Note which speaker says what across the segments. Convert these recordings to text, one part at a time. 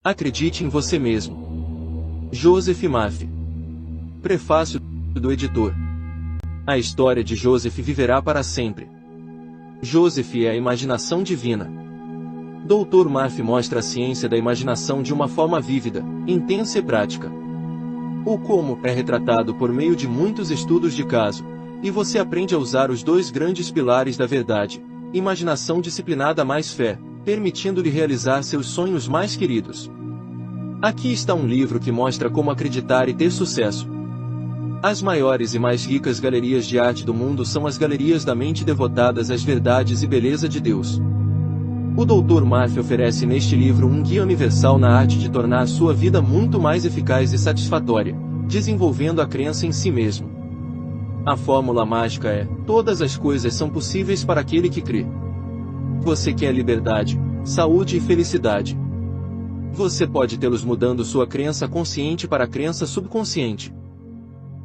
Speaker 1: Acredite em você mesmo. Joseph Maffei. Prefácio do editor. A história de Joseph viverá para sempre. Joseph é a imaginação divina. Dr. Maffei mostra a ciência da imaginação de uma forma vívida, intensa e prática. O como é retratado por meio de muitos estudos de caso, e você aprende a usar os dois grandes pilares da verdade, imaginação disciplinada mais fé, permitindo-lhe realizar seus sonhos mais queridos. Aqui está um livro que mostra como acreditar e ter sucesso. As maiores e mais ricas galerias de arte do mundo são as galerias da mente devotadas às verdades e beleza de Deus. O Dr. Maffei oferece neste livro um guia universal na arte de tornar sua vida muito mais eficaz e satisfatória, desenvolvendo a crença em si mesmo. A fórmula mágica é: todas as coisas são possíveis para aquele que crê. Você quer liberdade, saúde e felicidade. Você pode tê-los mudando sua crença consciente para a crença subconsciente.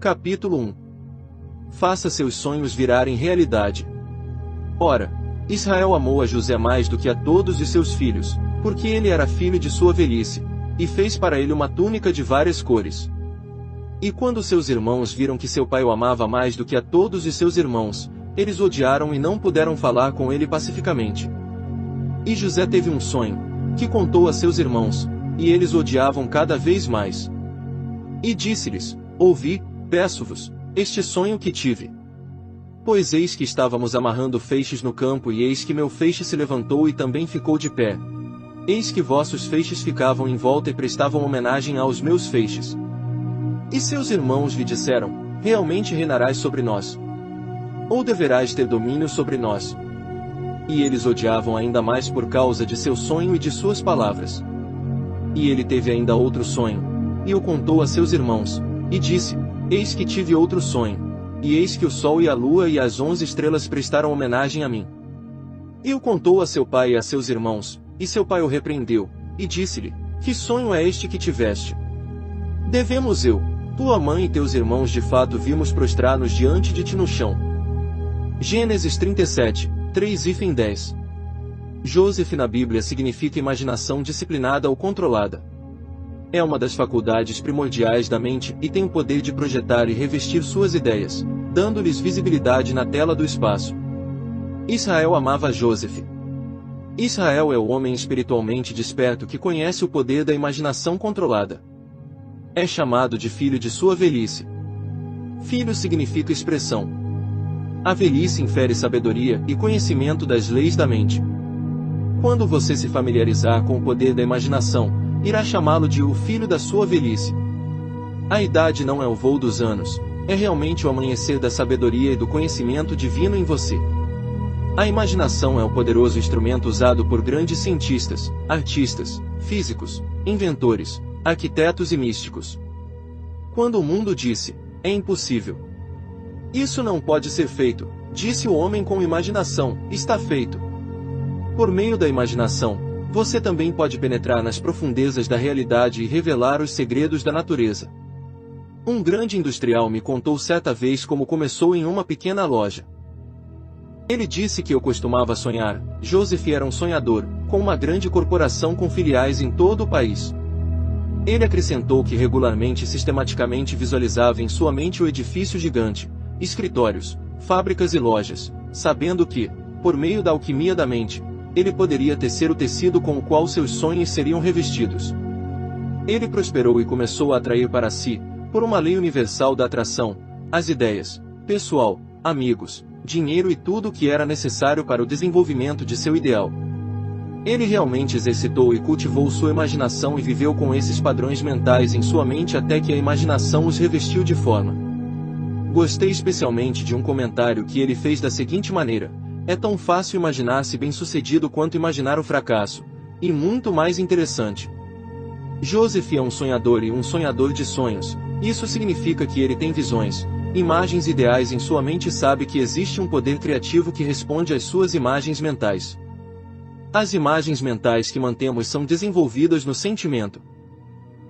Speaker 1: Capítulo 1. Faça seus sonhos virarem realidade. Ora, Israel amou a José mais do que a todos os seus filhos, porque ele era filho de sua velhice, e fez para ele uma túnica de várias cores. E quando seus irmãos viram que seu pai o amava mais do que a todos os seus irmãos, eles o odiaram e não puderam falar com ele pacificamente. E José teve um sonho, que contou a seus irmãos, e eles o odiavam cada vez mais. E disse-lhes: Ouvi, peço-vos, este sonho que tive. Pois eis que estávamos amarrando feixes no campo e eis que meu feixe se levantou e também ficou de pé. Eis que vossos feixes ficavam em volta e prestavam homenagem aos meus feixes. E seus irmãos lhe disseram: Realmente reinarás sobre nós? Ou deverás ter domínio sobre nós? E eles odiavam ainda mais por causa de seu sonho e de suas palavras. E ele teve ainda outro sonho, e o contou a seus irmãos, e disse: Eis que tive outro sonho, e eis que o sol e a lua e as 11 estrelas prestaram homenagem a mim. E o contou a seu pai e a seus irmãos, e seu pai o repreendeu, e disse-lhe: Que sonho é este que tiveste? Devemos eu, tua mãe e teus irmãos de fato vimos prostrar-nos diante de ti no chão. Gênesis 37, 3-10. Joseph na Bíblia significa imaginação disciplinada ou controlada. É uma das faculdades primordiais da mente e tem o poder de projetar e revestir suas ideias, dando-lhes visibilidade na tela do espaço. Israel amava Joseph. Israel é o homem espiritualmente desperto que conhece o poder da imaginação controlada. É chamado de filho de sua velhice. Filho significa expressão. A velhice infere sabedoria e conhecimento das leis da mente. Quando você se familiarizar com o poder da imaginação, irá chamá-lo de o filho da sua velhice. A idade não é o voo dos anos, é realmente o amanhecer da sabedoria e do conhecimento divino em você. A imaginação é o poderoso instrumento usado por grandes cientistas, artistas, físicos, inventores, arquitetos e místicos. Quando o mundo disse: é impossível. Isso não pode ser feito, disse o homem com imaginação: está feito. Por meio da imaginação, você também pode penetrar nas profundezas da realidade e revelar os segredos da natureza. Um grande industrial me contou certa vez como começou em uma pequena loja. Ele disse que eu costumava sonhar. Joseph era um sonhador, com uma grande corporação com filiais em todo o país. Ele acrescentou que regularmente e sistematicamente visualizava em sua mente o edifício gigante, escritórios, fábricas e lojas, sabendo que, por meio da alquimia da mente, ele poderia tecer o tecido com o qual seus sonhos seriam revestidos. Ele prosperou e começou a atrair para si, por uma lei universal da atração, as ideias, pessoal, amigos, dinheiro e tudo o que era necessário para o desenvolvimento de seu ideal. Ele realmente exercitou e cultivou sua imaginação e viveu com esses padrões mentais em sua mente até que a imaginação os revestiu de forma. Gostei especialmente de um comentário que ele fez da seguinte maneira: é tão fácil imaginar-se bem-sucedido quanto imaginar o fracasso, e muito mais interessante. Joseph é um sonhador e um sonhador de sonhos. Isso significa que ele tem visões, imagens ideais em sua mente e sabe que existe um poder criativo que responde às suas imagens mentais. As imagens mentais que mantemos são desenvolvidas no sentimento.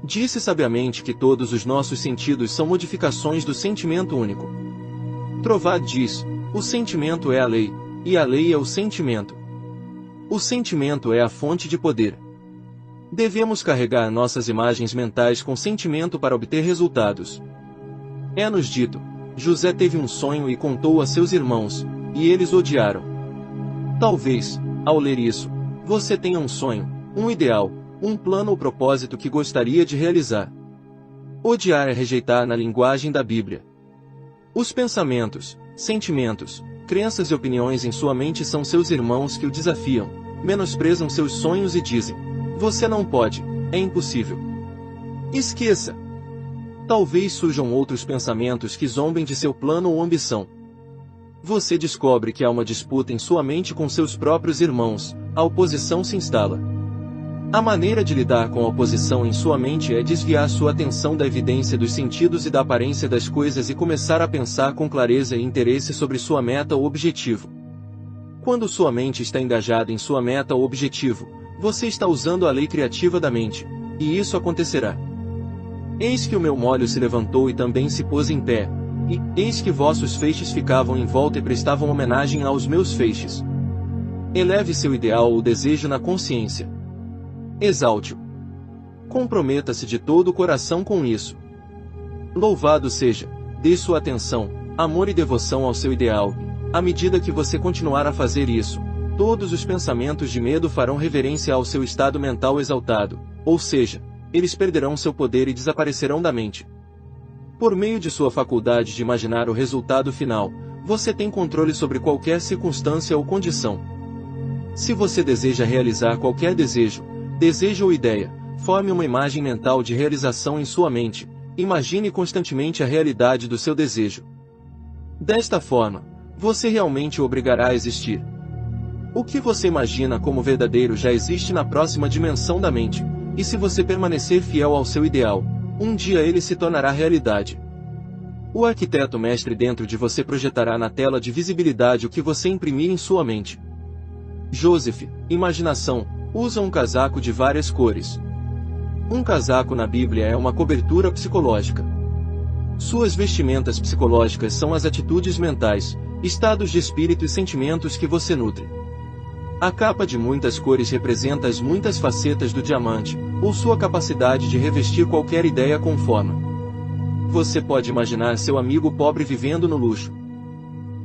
Speaker 1: Disse sabiamente que todos os nossos sentidos são modificações do sentimento único. Trovad diz: o sentimento é a lei, e a lei é o sentimento. O sentimento é a fonte de poder. Devemos carregar nossas imagens mentais com sentimento para obter resultados. É-nos dito: José teve um sonho e contou a seus irmãos, e eles o odiaram. Talvez, ao ler isso, você tenha um sonho, um ideal, um plano ou propósito que gostaria de realizar. Odiar é rejeitar na linguagem da Bíblia. Os pensamentos, sentimentos, crenças e opiniões em sua mente são seus irmãos que o desafiam, menosprezam seus sonhos e dizem: você não pode, é impossível. Esqueça! Talvez surjam outros pensamentos que zombem de seu plano ou ambição. Você descobre que há uma disputa em sua mente com seus próprios irmãos, a oposição se instala. A maneira de lidar com a oposição em sua mente é desviar sua atenção da evidência dos sentidos e da aparência das coisas e começar a pensar com clareza e interesse sobre sua meta ou objetivo. Quando sua mente está engajada em sua meta ou objetivo, você está usando a lei criativa da mente, e isso acontecerá. Eis que o meu molho se levantou e também se pôs em pé, e eis que vossos feixes ficavam em volta e prestavam homenagem aos meus feixes. Eleve seu ideal ou desejo na consciência. Exalte-o. Comprometa-se de todo o coração com isso. Louvado seja, dê sua atenção, amor e devoção ao seu ideal, e, à medida que você continuar a fazer isso, todos os pensamentos de medo farão reverência ao seu estado mental exaltado, ou seja, eles perderão seu poder e desaparecerão da mente. Por meio de sua faculdade de imaginar o resultado final, você tem controle sobre qualquer circunstância ou condição. Se você deseja realizar qualquer desejo ou ideia, forme uma imagem mental de realização em sua mente, imagine constantemente a realidade do seu desejo. Desta forma, você realmente o obrigará a existir. O que você imagina como verdadeiro já existe na próxima dimensão da mente, e se você permanecer fiel ao seu ideal, um dia ele se tornará realidade. O arquiteto mestre dentro de você projetará na tela de visibilidade o que você imprimir em sua mente. Joseph, imaginação, usa um casaco de várias cores. Um casaco na Bíblia é uma cobertura psicológica. Suas vestimentas psicológicas são as atitudes mentais, estados de espírito e sentimentos que você nutre. A capa de muitas cores representa as muitas facetas do diamante, ou sua capacidade de revestir qualquer ideia com forma. Você pode imaginar seu amigo pobre vivendo no luxo.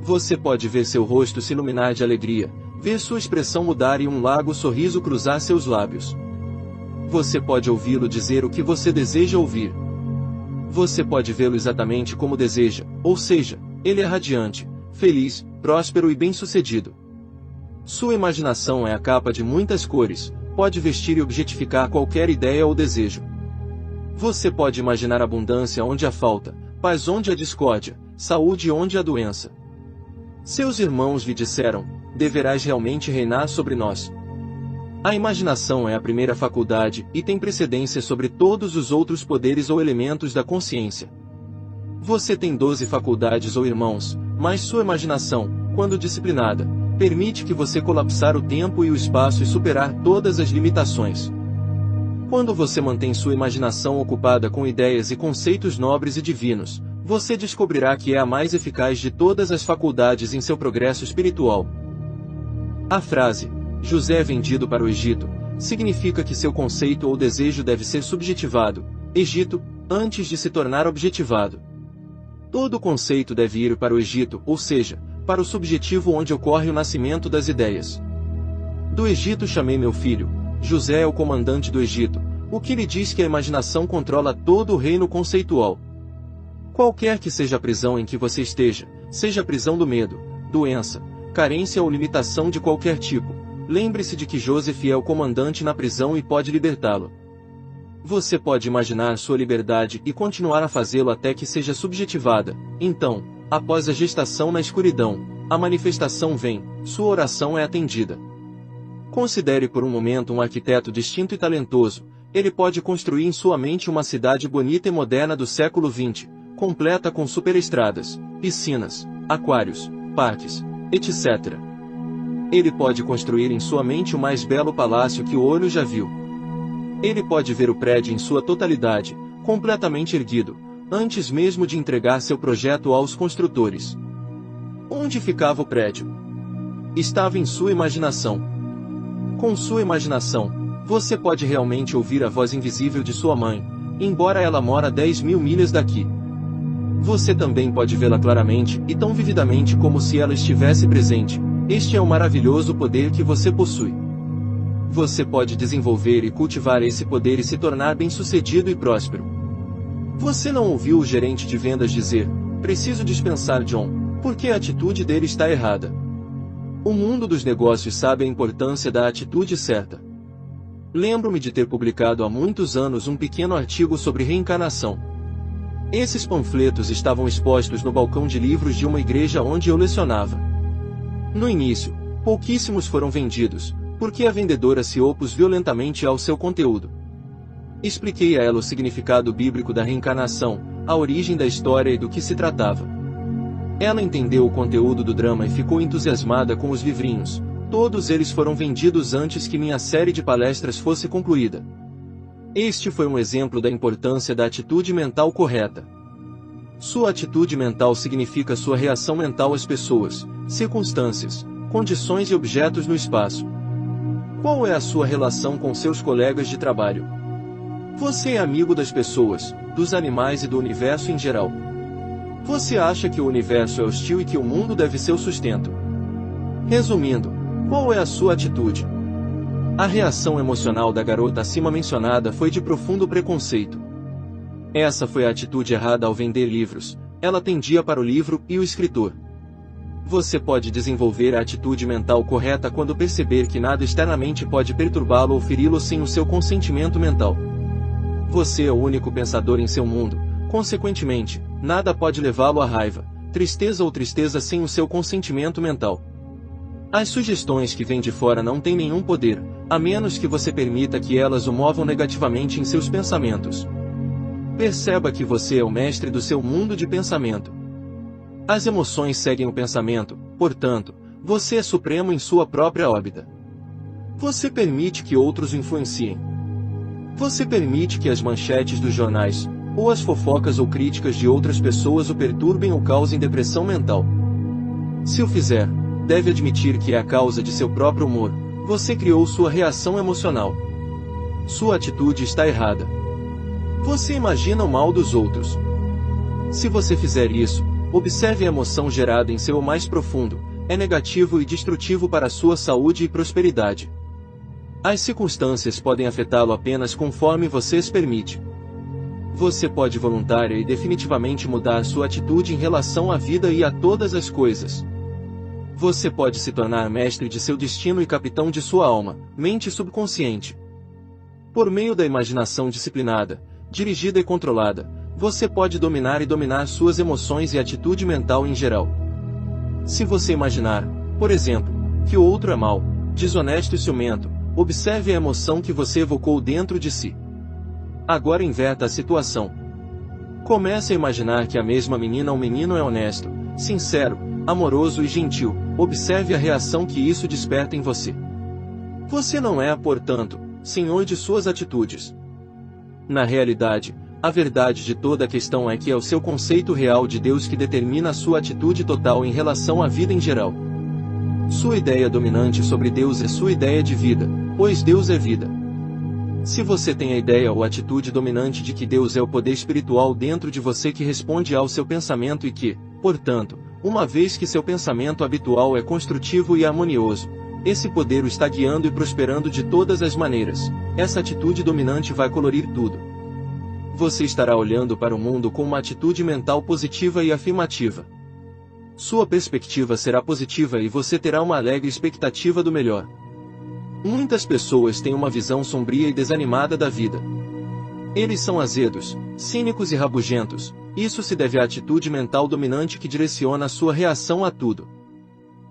Speaker 1: Você pode ver seu rosto se iluminar de alegria, ver sua expressão mudar e um largo sorriso cruzar seus lábios. Você pode ouvi-lo dizer o que você deseja ouvir. Você pode vê-lo exatamente como deseja, ou seja, ele é radiante, feliz, próspero e bem-sucedido. Sua imaginação é a capa de muitas cores, pode vestir e objetificar qualquer ideia ou desejo. Você pode imaginar abundância onde há falta, paz onde há discórdia, saúde onde há doença. Seus irmãos lhe disseram: deverás realmente reinar sobre nós. A imaginação é a primeira faculdade e tem precedência sobre todos os outros poderes ou elementos da consciência. Você tem 12 faculdades ou irmãos, mas sua imaginação, quando disciplinada, permite que você colapsar o tempo e o espaço e superar todas as limitações. Quando você mantém sua imaginação ocupada com ideias e conceitos nobres e divinos, você descobrirá que é a mais eficaz de todas as faculdades em seu progresso espiritual. A frase, José é vendido para o Egito, significa que seu conceito ou desejo deve ser subjetivado, Egito, antes de se tornar objetivado. Todo conceito deve ir para o Egito, ou seja, para o subjetivo onde ocorre o nascimento das ideias. Do Egito chamei meu filho. José é o comandante do Egito, o que lhe diz que a imaginação controla todo o reino conceitual. Qualquer que seja a prisão em que você esteja, seja a prisão do medo, doença, carência ou limitação de qualquer tipo, lembre-se de que Joseph é o comandante na prisão e pode libertá-lo. Você pode imaginar sua liberdade e continuar a fazê-lo até que seja subjetivada. Então, após a gestação na escuridão, a manifestação vem, sua oração é atendida. Considere por um momento um arquiteto distinto e talentoso. Ele pode construir em sua mente uma cidade bonita e moderna do século XX, completa com superestradas, piscinas, aquários, parques, etc. Ele pode construir em sua mente o mais belo palácio que o olho já viu. Ele pode ver o prédio em sua totalidade, completamente erguido, antes mesmo de entregar seu projeto aos construtores. Onde ficava o prédio? Estava em sua imaginação. Com sua imaginação, Você pode realmente ouvir a voz invisível de sua mãe, embora ela mora a 10.000 milhas daqui. Você também pode vê-la claramente e tão vividamente como se ela estivesse presente. Este é o maravilhoso poder que você possui. Você pode desenvolver e cultivar esse poder e se tornar bem-sucedido e próspero. Você não ouviu o gerente de vendas dizer: "Preciso dispensar John, porque a atitude dele está errada"? O mundo dos negócios sabe a importância da atitude certa. Lembro-me de ter publicado há muitos anos um pequeno artigo sobre reencarnação. Esses panfletos estavam expostos no balcão de livros de uma igreja onde eu lecionava. No início, pouquíssimos foram vendidos, porque a vendedora se opôs violentamente ao seu conteúdo. Expliquei a ela o significado bíblico da reencarnação, a origem da história e do que se tratava. Ela entendeu o conteúdo do drama e ficou entusiasmada com os livrinhos. Todos eles foram vendidos antes que minha série de palestras fosse concluída. Este foi um exemplo da importância da atitude mental correta. Sua atitude mental significa sua reação mental às pessoas, circunstâncias, condições e objetos no espaço. Qual é a sua relação com seus colegas de trabalho? Você é amigo das pessoas, dos animais e do universo em geral? Você acha que o universo é hostil e que o mundo deve ser o sustento? Resumindo, qual é a sua atitude? A reação emocional da garota acima mencionada foi de profundo preconceito. Essa foi a atitude errada ao vender livros. Ela tendia para o livro e o escritor. Você pode desenvolver a atitude mental correta quando perceber que nada externamente pode perturbá-lo ou feri-lo sem o seu consentimento mental. Você é o único pensador em seu mundo, consequentemente, nada pode levá-lo à raiva, tristeza ou tristeza sem o seu consentimento mental. As sugestões que vêm de fora não têm nenhum poder, a menos que você permita que elas o movam negativamente em seus pensamentos. Perceba que você é o mestre do seu mundo de pensamento. As emoções seguem o pensamento, portanto, você é supremo em sua própria órbita. Você permite que outros o influenciem. Você permite que as manchetes dos jornais, ou as fofocas ou críticas de outras pessoas o perturbem ou causem depressão mental. Se o fizer, deve admitir que é a causa de seu próprio humor. Você criou sua reação emocional. Sua atitude está errada. Você imagina o mal dos outros. Se você fizer isso, observe a emoção gerada em seu mais profundo, é negativo e destrutivo para a sua saúde e prosperidade. As circunstâncias podem afetá-lo apenas conforme você as permite. Você pode voluntária e definitivamente mudar sua atitude em relação à vida e a todas as coisas. Você pode se tornar mestre de seu destino e capitão de sua alma, mente subconsciente. Por meio da imaginação disciplinada, dirigida e controlada, você pode dominar suas emoções e atitude mental em geral. Se você imaginar, por exemplo, que o outro é mau, desonesto e ciumento, observe a emoção que você evocou dentro de si. Agora inverta a situação. Comece a imaginar que a mesma menina ou menino é honesto, sincero, amoroso e gentil. Observe a reação que isso desperta em você. Você não é, portanto, senhor de suas atitudes. Na realidade, a verdade de toda a questão é que é o seu conceito real de Deus que determina a sua atitude total em relação à vida em geral. Sua ideia dominante sobre Deus é sua ideia de vida, pois Deus é vida. Se você tem a ideia ou atitude dominante de que Deus é o poder espiritual dentro de você que responde ao seu pensamento e que, portanto, uma vez que seu pensamento habitual é construtivo e harmonioso, esse poder o está guiando e prosperando de todas as maneiras, essa atitude dominante vai colorir tudo. Você estará olhando para o mundo com uma atitude mental positiva e afirmativa. Sua perspectiva será positiva e você terá uma alegre expectativa do melhor. Muitas pessoas têm uma visão sombria e desanimada da vida. Eles são azedos, cínicos e rabugentos. Isso se deve à atitude mental dominante que direciona a sua reação a tudo.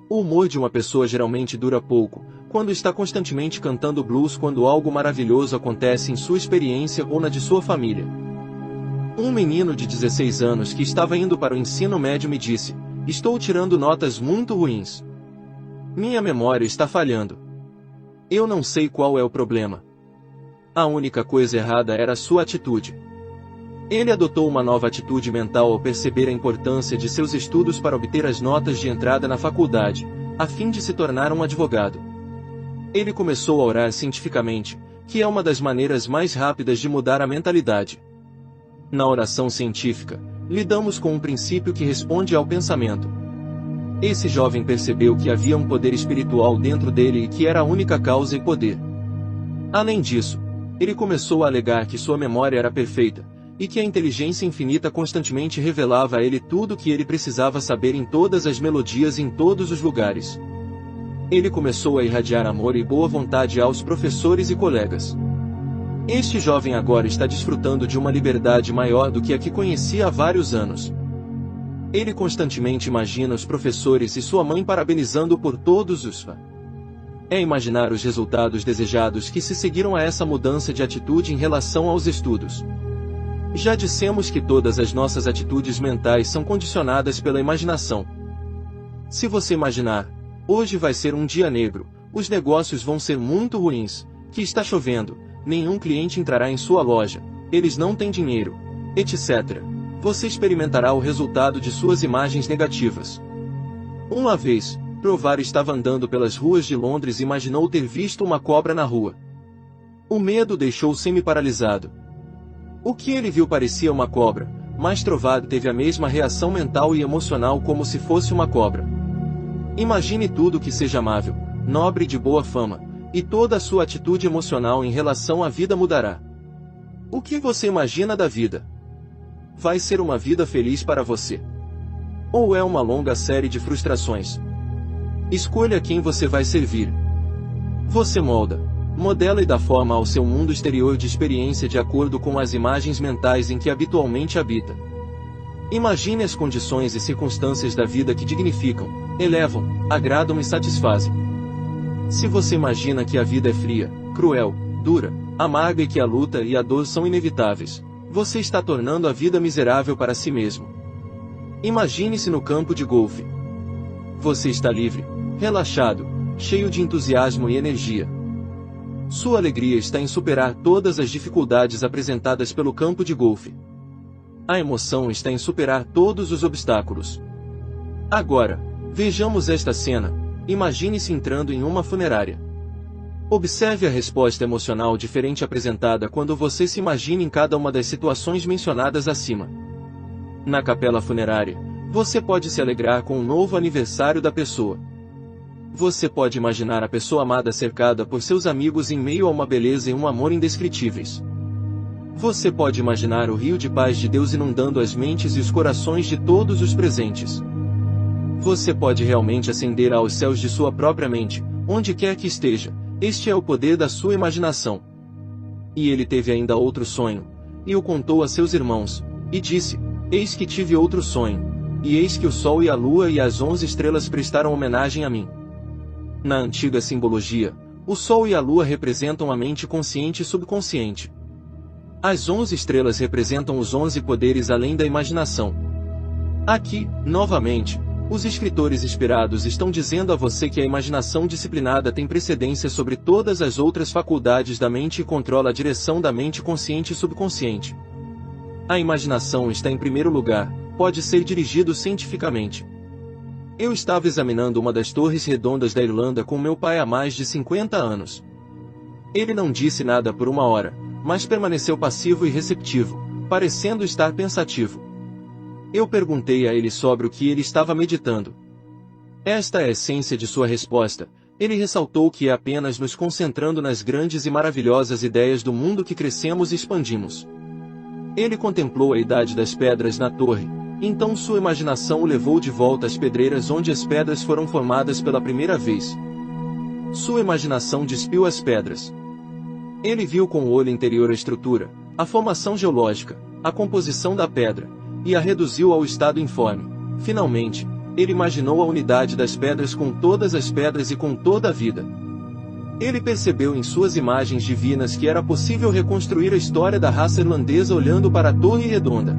Speaker 1: O humor de uma pessoa geralmente dura pouco, quando está constantemente cantando blues quando algo maravilhoso acontece em sua experiência ou na de sua família. Um menino de 16 anos que estava indo para o ensino médio me disse: "Estou tirando notas muito ruins. Minha memória está falhando. Eu não sei qual é o problema." A única coisa errada era sua atitude. Ele adotou uma nova atitude mental ao perceber a importância de seus estudos para obter as notas de entrada na faculdade, a fim de se tornar um advogado. Ele começou a orar cientificamente, que é uma das maneiras mais rápidas de mudar a mentalidade. Na oração científica, lidamos com um princípio que responde ao pensamento. Esse jovem percebeu que havia um poder espiritual dentro dele e que era a única causa e poder. Além disso, ele começou a alegar que sua memória era perfeita, e que a inteligência infinita constantemente revelava a ele tudo o que ele precisava saber em todas as melodias e em todos os lugares. Ele começou a irradiar amor e boa vontade aos professores e colegas. Este jovem agora está desfrutando de uma liberdade maior do que a que conhecia há vários anos. Ele constantemente imagina os professores e sua mãe parabenizando-o por todos os É imaginar os resultados desejados que se seguiram a essa mudança de atitude em relação aos estudos. Já dissemos que todas as nossas atitudes mentais são condicionadas pela imaginação. Se você imaginar, hoje vai ser um dia negro, os negócios vão ser muito ruins, que está chovendo, nenhum cliente entrará em sua loja, eles não têm dinheiro, etc. Você experimentará o resultado de suas imagens negativas. Uma vez, Provar estava andando pelas ruas de Londres e imaginou ter visto uma cobra na rua. O medo deixou-o semi-paralisado. O que ele viu parecia uma cobra, mas Trovar teve a mesma reação mental e emocional como se fosse uma cobra. Imagine tudo que seja amável, nobre e de boa fama, e toda a sua atitude emocional em relação à vida mudará. O que você imagina da vida? Vai ser uma vida feliz para você? Ou é uma longa série de frustrações? Escolha quem você vai servir. Você modela e dá forma ao seu mundo exterior de experiência de acordo com as imagens mentais em que habitualmente habita. Imagine as condições e circunstâncias da vida que dignificam, elevam, agradam e satisfazem. Se você imagina que a vida é fria, cruel, dura, amarga e que a luta e a dor são inevitáveis, você está tornando a vida miserável para si mesmo. Imagine-se no campo de golfe. Você está livre, relaxado, cheio de entusiasmo e energia. Sua alegria está em superar todas as dificuldades apresentadas pelo campo de golfe. A emoção está em superar todos os obstáculos. Agora, vejamos esta cena. Imagine-se entrando em uma funerária. Observe a resposta emocional diferente apresentada quando você se imagina em cada uma das situações mencionadas acima. Na capela funerária, você pode se alegrar com o novo aniversário da pessoa. Você pode imaginar a pessoa amada cercada por seus amigos em meio a uma beleza e um amor indescritíveis. Você pode imaginar o rio de paz de Deus inundando as mentes e os corações de todos os presentes. Você pode realmente ascender aos céus de sua própria mente, onde quer que esteja. Este é o poder da sua imaginação. E ele teve ainda outro sonho, e o contou a seus irmãos, e disse: Eis que tive outro sonho, e eis que o sol e a lua e as 11 estrelas prestaram homenagem a mim. Na antiga simbologia, o sol e a lua representam a mente consciente e subconsciente. As 11 estrelas representam os 11 poderes além da imaginação. Aqui, novamente, os escritores inspirados estão dizendo a você que a imaginação disciplinada tem precedência sobre todas as outras faculdades da mente e controla a direção da mente consciente e subconsciente. A imaginação está em primeiro lugar, pode ser dirigido cientificamente. Eu estava examinando uma das torres redondas da Irlanda com meu pai há mais de 50 anos. Ele não disse nada por uma hora, mas permaneceu passivo e receptivo, parecendo estar pensativo. Eu perguntei a ele sobre o que ele estava meditando. Esta é a essência de sua resposta. Ele ressaltou que é apenas nos concentrando nas grandes e maravilhosas ideias do mundo que crescemos e expandimos. Ele contemplou a idade das pedras na torre, então sua imaginação o levou de volta às pedreiras onde as pedras foram formadas pela primeira vez. Sua imaginação despiu as pedras. Ele viu com o olho interior a estrutura, a formação geológica, a composição da pedra, e a reduziu ao estado informe. Finalmente, ele imaginou a unidade das pedras com todas as pedras e com toda a vida. Ele percebeu em suas imagens divinas que era possível reconstruir a história da raça irlandesa olhando para a Torre Redonda.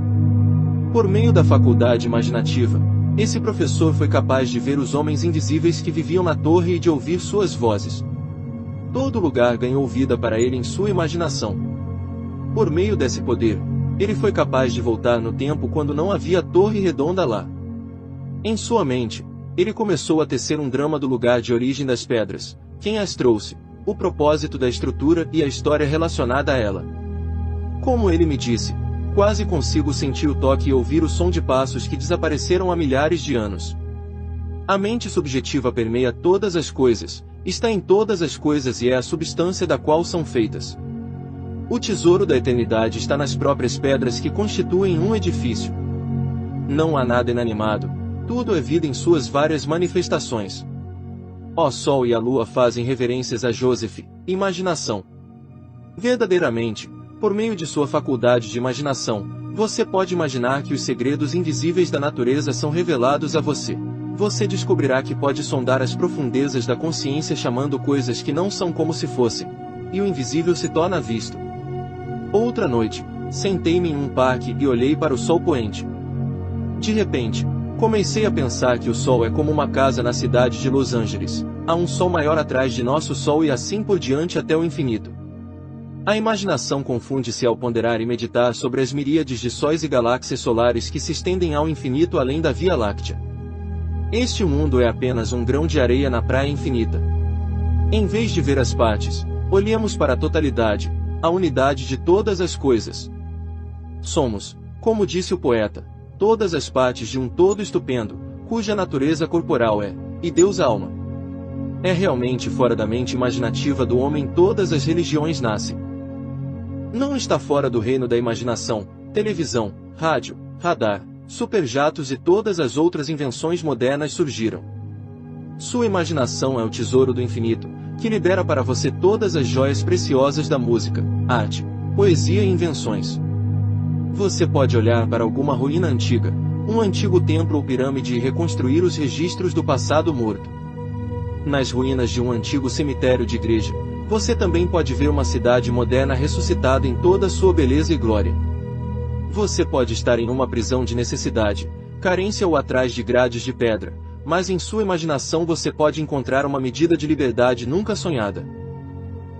Speaker 1: Por meio da faculdade imaginativa, esse professor foi capaz de ver os homens invisíveis que viviam na torre e de ouvir suas vozes. Todo lugar ganhou vida para ele em sua imaginação. Por meio desse poder, ele foi capaz de voltar no tempo quando não havia Torre Redonda lá. Em sua mente, ele começou a tecer um drama do lugar de origem das pedras, quem as trouxe, o propósito da estrutura e a história relacionada a ela. Como ele me disse, quase consigo sentir o toque e ouvir o som de passos que desapareceram há milhares de anos. A mente subjetiva permeia todas as coisas, está em todas as coisas e é a substância da qual são feitas. O tesouro da eternidade está nas próprias pedras que constituem um edifício. Não há nada inanimado, tudo é vida em suas várias manifestações. O Sol e a Lua fazem reverências a Joseph, imaginação. Verdadeiramente, por meio de sua faculdade de imaginação, você pode imaginar que os segredos invisíveis da natureza são revelados a você. Você descobrirá que pode sondar as profundezas da consciência chamando coisas que não são como se fossem, e o invisível se torna visto. Outra noite, sentei-me em um parque e olhei para o sol poente. De repente, comecei a pensar que o sol é como uma casa na cidade de Los Angeles. Há um sol maior atrás de nosso sol e assim por diante até o infinito. A imaginação confunde-se ao ponderar e meditar sobre as miríades de sóis e galáxias solares que se estendem ao infinito além da Via Láctea. Este mundo é apenas um grão de areia na praia infinita. Em vez de ver as partes, olhemos para a totalidade, a unidade de todas as coisas. Somos, como disse o poeta, todas as partes de um todo estupendo, cuja natureza corporal é, e Deus alma. É realmente fora da mente imaginativa do homem todas as religiões nascem. Não está fora do reino da imaginação, televisão, rádio, radar, superjatos e todas as outras invenções modernas surgiram. Sua imaginação é o tesouro do infinito, que libera para você todas as joias preciosas da música, arte, poesia e invenções. Você pode olhar para alguma ruína antiga, um antigo templo ou pirâmide e reconstruir os registros do passado morto. Nas ruínas de um antigo cemitério de igreja, você também pode ver uma cidade moderna ressuscitada em toda a sua beleza e glória. Você pode estar em uma prisão de necessidade, carência ou atrás de grades de pedra, mas em sua imaginação você pode encontrar uma medida de liberdade nunca sonhada.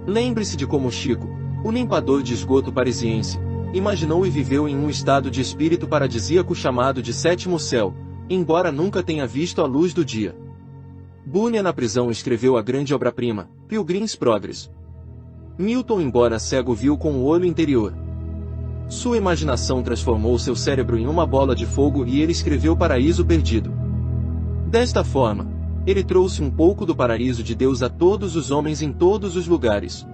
Speaker 1: Lembre-se de como Chico, o limpador de esgoto parisiense, imaginou e viveu em um estado de espírito paradisíaco chamado de sétimo céu, embora nunca tenha visto a luz do dia. Bunyan na prisão escreveu a grande obra-prima, Pilgrim's Progress. Milton, embora cego, viu com o olho interior. Sua imaginação transformou seu cérebro em uma bola de fogo e ele escreveu Paraíso Perdido. Desta forma, ele trouxe um pouco do paraíso de Deus a todos os homens em todos os lugares.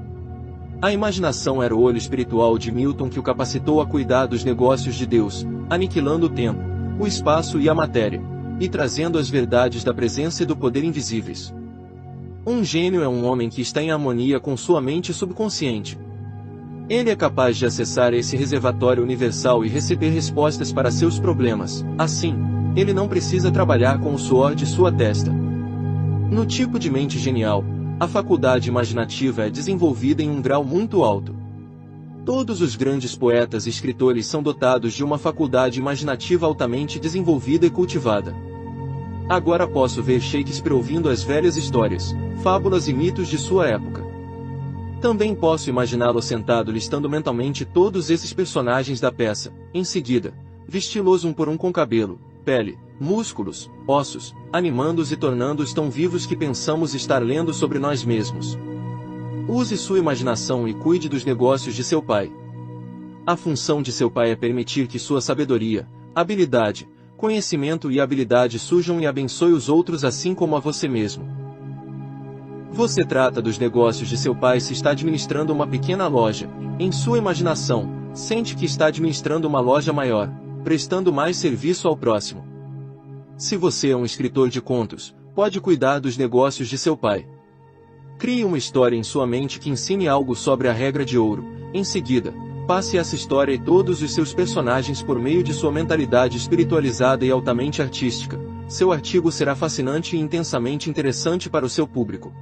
Speaker 1: A imaginação era o olho espiritual de Milton que o capacitou a cuidar dos negócios de Deus, aniquilando o tempo, o espaço e a matéria, e trazendo as verdades da presença e do poder invisíveis. Um gênio é um homem que está em harmonia com sua mente subconsciente. Ele é capaz de acessar esse reservatório universal e receber respostas para seus problemas. Assim, ele não precisa trabalhar com o suor de sua testa. No tipo de mente genial, a faculdade imaginativa é desenvolvida em um grau muito alto. Todos os grandes poetas e escritores são dotados de uma faculdade imaginativa altamente desenvolvida e cultivada. Agora posso ver Shakespeare ouvindo as velhas histórias, fábulas e mitos de sua época. Também posso imaginá-lo sentado listando mentalmente todos esses personagens da peça, em seguida, vesti-los um por um com cabelo, pele, músculos, ossos, animando-os e tornando-os tão vivos que pensamos estar lendo sobre nós mesmos. Use sua imaginação e cuide dos negócios de seu pai. A função de seu pai é permitir que sua sabedoria, habilidade, conhecimento e habilidade surjam e abençoe os outros assim como a você mesmo. Você trata dos negócios de seu pai se está administrando uma pequena loja. Em sua imaginação, sente que está administrando uma loja maior, prestando mais serviço ao próximo. Se você é um escritor de contos, pode cuidar dos negócios de seu pai. Crie uma história em sua mente que ensine algo sobre a regra de ouro. Em seguida, passe essa história e todos os seus personagens por meio de sua mentalidade espiritualizada e altamente artística. Seu artigo será fascinante e intensamente interessante para o seu público.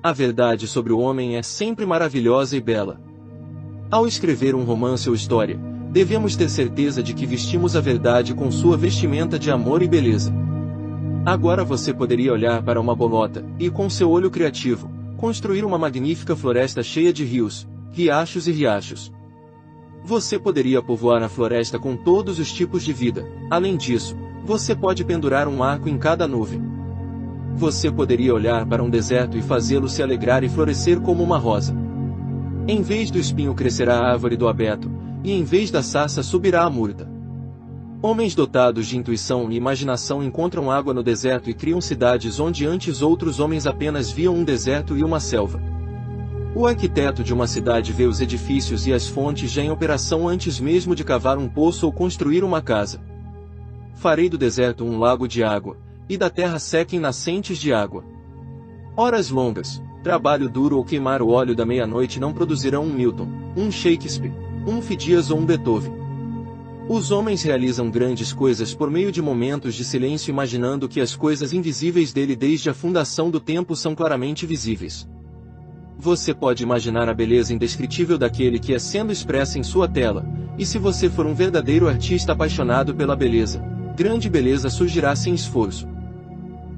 Speaker 1: A verdade sobre o homem é sempre maravilhosa e bela. Ao escrever um romance ou história, devemos ter certeza de que vestimos a verdade com sua vestimenta de amor e beleza. Agora você poderia olhar para uma bolota, e com seu olho criativo, construir uma magnífica floresta cheia de rios, riachos e riachos. Você poderia povoar a floresta com todos os tipos de vida. Além disso, você pode pendurar um arco em cada nuvem. Você poderia olhar para um deserto e fazê-lo se alegrar e florescer como uma rosa. Em vez do espinho crescerá a árvore do abeto, e em vez da sarça subirá a murta. Homens dotados de intuição e imaginação encontram água no deserto e criam cidades onde antes outros homens apenas viam um deserto e uma selva. O arquiteto de uma cidade vê os edifícios e as fontes já em operação antes mesmo de cavar um poço ou construir uma casa. Farei do deserto um lago de água, e da terra sequem nascentes de água. Horas longas, trabalho duro ou queimar o óleo da meia-noite não produzirão um Milton, um Shakespeare, um Fidias ou um Beethoven. Os homens realizam grandes coisas por meio de momentos de silêncio, imaginando que as coisas invisíveis dele desde a fundação do tempo são claramente visíveis. Você pode imaginar a beleza indescritível daquele que é sendo expressa em sua tela, e se você for um verdadeiro artista apaixonado pela beleza, grande beleza surgirá sem esforço.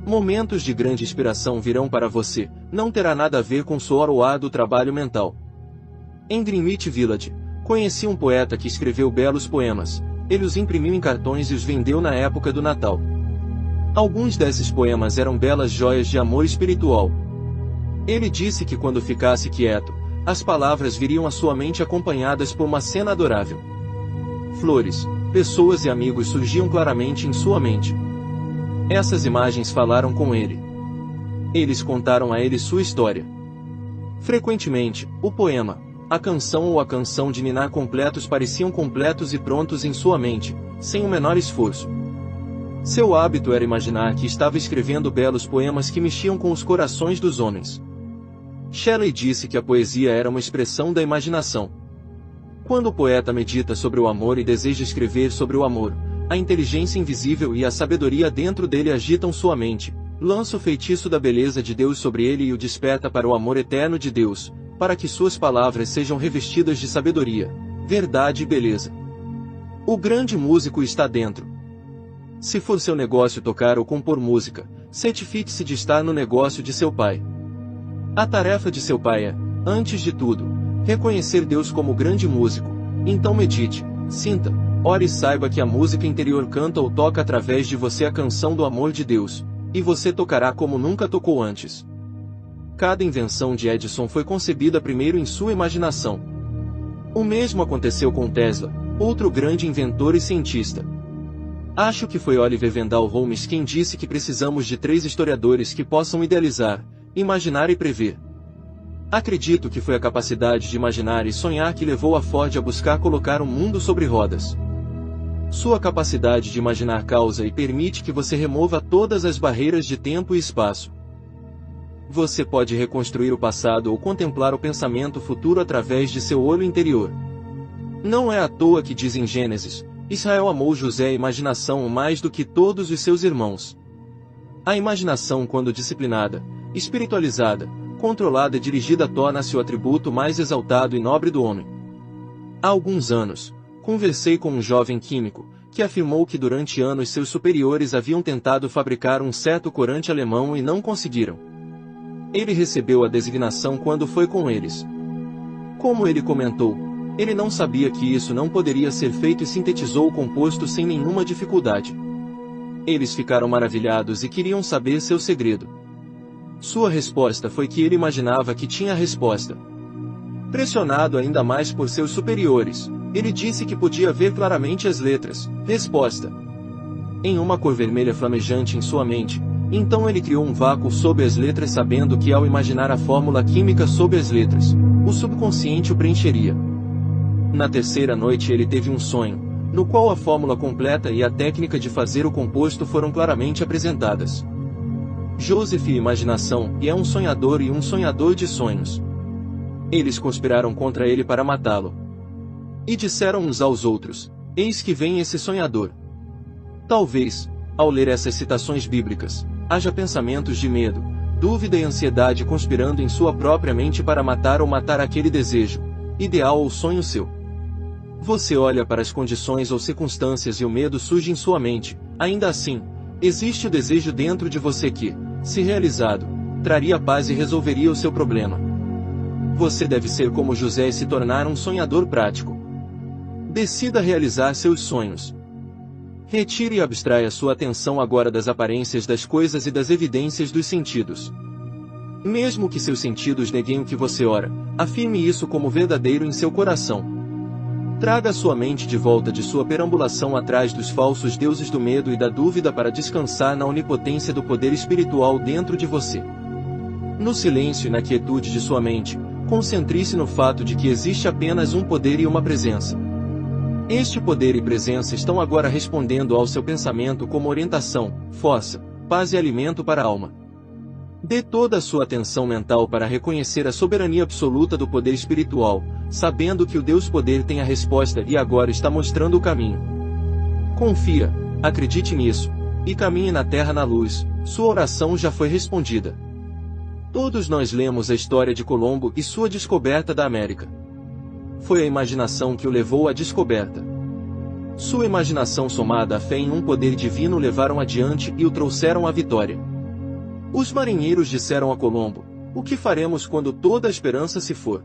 Speaker 1: Momentos de grande inspiração virão para você, não terá nada a ver com suor ou árduo trabalho mental. Em Greenwich Village, conheci um poeta que escreveu belos poemas. Ele os imprimiu em cartões e os vendeu na época do Natal. Alguns desses poemas eram belas joias de amor espiritual. Ele disse que quando ficasse quieto, as palavras viriam à sua mente acompanhadas por uma cena adorável. Flores, pessoas e amigos surgiam claramente em sua mente. Essas imagens falaram com ele. Eles contaram a ele sua história. Frequentemente, o poema, a canção ou a canção de ninar completos pareciam completos e prontos em sua mente, sem o menor esforço. Seu hábito era imaginar que estava escrevendo belos poemas que mexiam com os corações dos homens. Shelley disse que a poesia era uma expressão da imaginação. Quando o poeta medita sobre o amor e deseja escrever sobre o amor, a inteligência invisível e a sabedoria dentro dele agitam sua mente, lança o feitiço da beleza de Deus sobre ele e o desperta para o amor eterno de Deus, para que suas palavras sejam revestidas de sabedoria, verdade e beleza. O grande músico está dentro. Se for seu negócio tocar ou compor música, certifique-se de estar no negócio de seu pai. A tarefa de seu pai é, antes de tudo, reconhecer Deus como grande músico. Então medite, sinta, ore e saiba que a música interior canta ou toca através de você a canção do amor de Deus, e você tocará como nunca tocou antes. Cada invenção de Edison foi concebida primeiro em sua imaginação. O mesmo aconteceu com Tesla, outro grande inventor e cientista. Acho que foi Oliver Wendell Holmes quem disse que precisamos de 3 historiadores que possam idealizar, imaginar e prever. Acredito que foi a capacidade de imaginar e sonhar que levou a Ford a buscar colocar o mundo sobre rodas. Sua capacidade de imaginar causa e permite que você remova todas as barreiras de tempo e espaço. Você pode reconstruir o passado ou contemplar o pensamento futuro através de seu olho interior. Não é à toa que diz em Gênesis, Israel amou José a imaginação mais do que todos os seus irmãos. A imaginação, quando disciplinada, espiritualizada, controlada e dirigida, torna-se o atributo mais exaltado e nobre do homem. Há alguns anos, conversei com um jovem químico, que afirmou que durante anos seus superiores haviam tentado fabricar um certo corante alemão e não conseguiram. Ele recebeu a designação quando foi com eles. Como ele comentou, ele não sabia que isso não poderia ser feito e sintetizou o composto sem nenhuma dificuldade. Eles ficaram maravilhados e queriam saber seu segredo. Sua resposta foi que ele imaginava que tinha a resposta. Pressionado ainda mais por seus superiores, ele disse que podia ver claramente as letras, resposta, em uma cor vermelha flamejante em sua mente. Então ele criou um vácuo sob as letras, sabendo que ao imaginar a fórmula química sob as letras, o subconsciente o preencheria. Na terceira noite ele teve um sonho, no qual a fórmula completa e a técnica de fazer o composto foram claramente apresentadas. Joseph e imaginação, e é um sonhador e um sonhador de sonhos. Eles conspiraram contra ele para matá-lo. E disseram uns aos outros, eis que vem esse sonhador. Talvez, ao ler essas citações bíblicas, haja pensamentos de medo, dúvida e ansiedade conspirando em sua própria mente para matar ou matar aquele desejo, ideal ou sonho seu. Você olha para as condições ou circunstâncias e o medo surge em sua mente. Ainda assim, existe o desejo dentro de você que, se realizado, traria paz e resolveria o seu problema. Você deve ser como José e se tornar um sonhador prático. Decida realizar seus sonhos. Retire e abstraia sua atenção agora das aparências das coisas e das evidências dos sentidos. Mesmo que seus sentidos neguem o que você ora, afirme isso como verdadeiro em seu coração. Traga sua mente de volta de sua perambulação atrás dos falsos deuses do medo e da dúvida para descansar na onipotência do poder espiritual dentro de você. No silêncio e na quietude de sua mente, concentre-se no fato de que existe apenas um poder e uma presença. Este poder e presença estão agora respondendo ao seu pensamento como orientação, força, paz e alimento para a alma. Dê toda a sua atenção mental para reconhecer a soberania absoluta do poder espiritual, sabendo que o Deus Poder tem a resposta e agora está mostrando o caminho. Confia, acredite nisso, e caminhe na terra na luz, sua oração já foi respondida. Todos nós lemos a história de Colombo e sua descoberta da América. Foi a imaginação que o levou à descoberta. Sua imaginação somada à fé em um poder divino o levaram adiante e o trouxeram à vitória. Os marinheiros disseram a Colombo: "O que faremos quando toda a esperança se for?"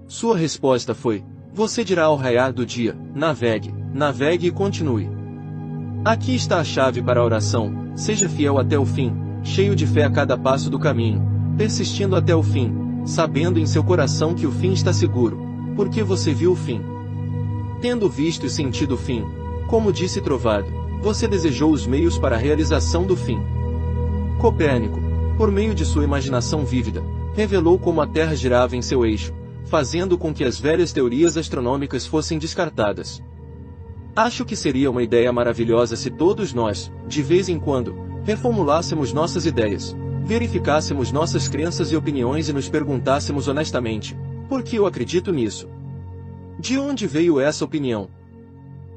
Speaker 1: Sua resposta foi: "Você dirá ao raiar do dia, navegue, navegue e continue." Aqui está a chave para a oração: seja fiel até o fim, cheio de fé a cada passo do caminho, persistindo até o fim, sabendo em seu coração que o fim está seguro, porque você viu o fim. Tendo visto e sentido o fim, como disse Trovado, você desejou os meios para a realização do fim. Copérnico, por meio de sua imaginação vívida, revelou como a Terra girava em seu eixo, fazendo com que as velhas teorias astronômicas fossem descartadas. Acho que seria uma ideia maravilhosa se todos nós, de vez em quando, reformulássemos nossas ideias, verificássemos nossas crenças e opiniões e nos perguntássemos honestamente: por que eu acredito nisso? De onde veio essa opinião?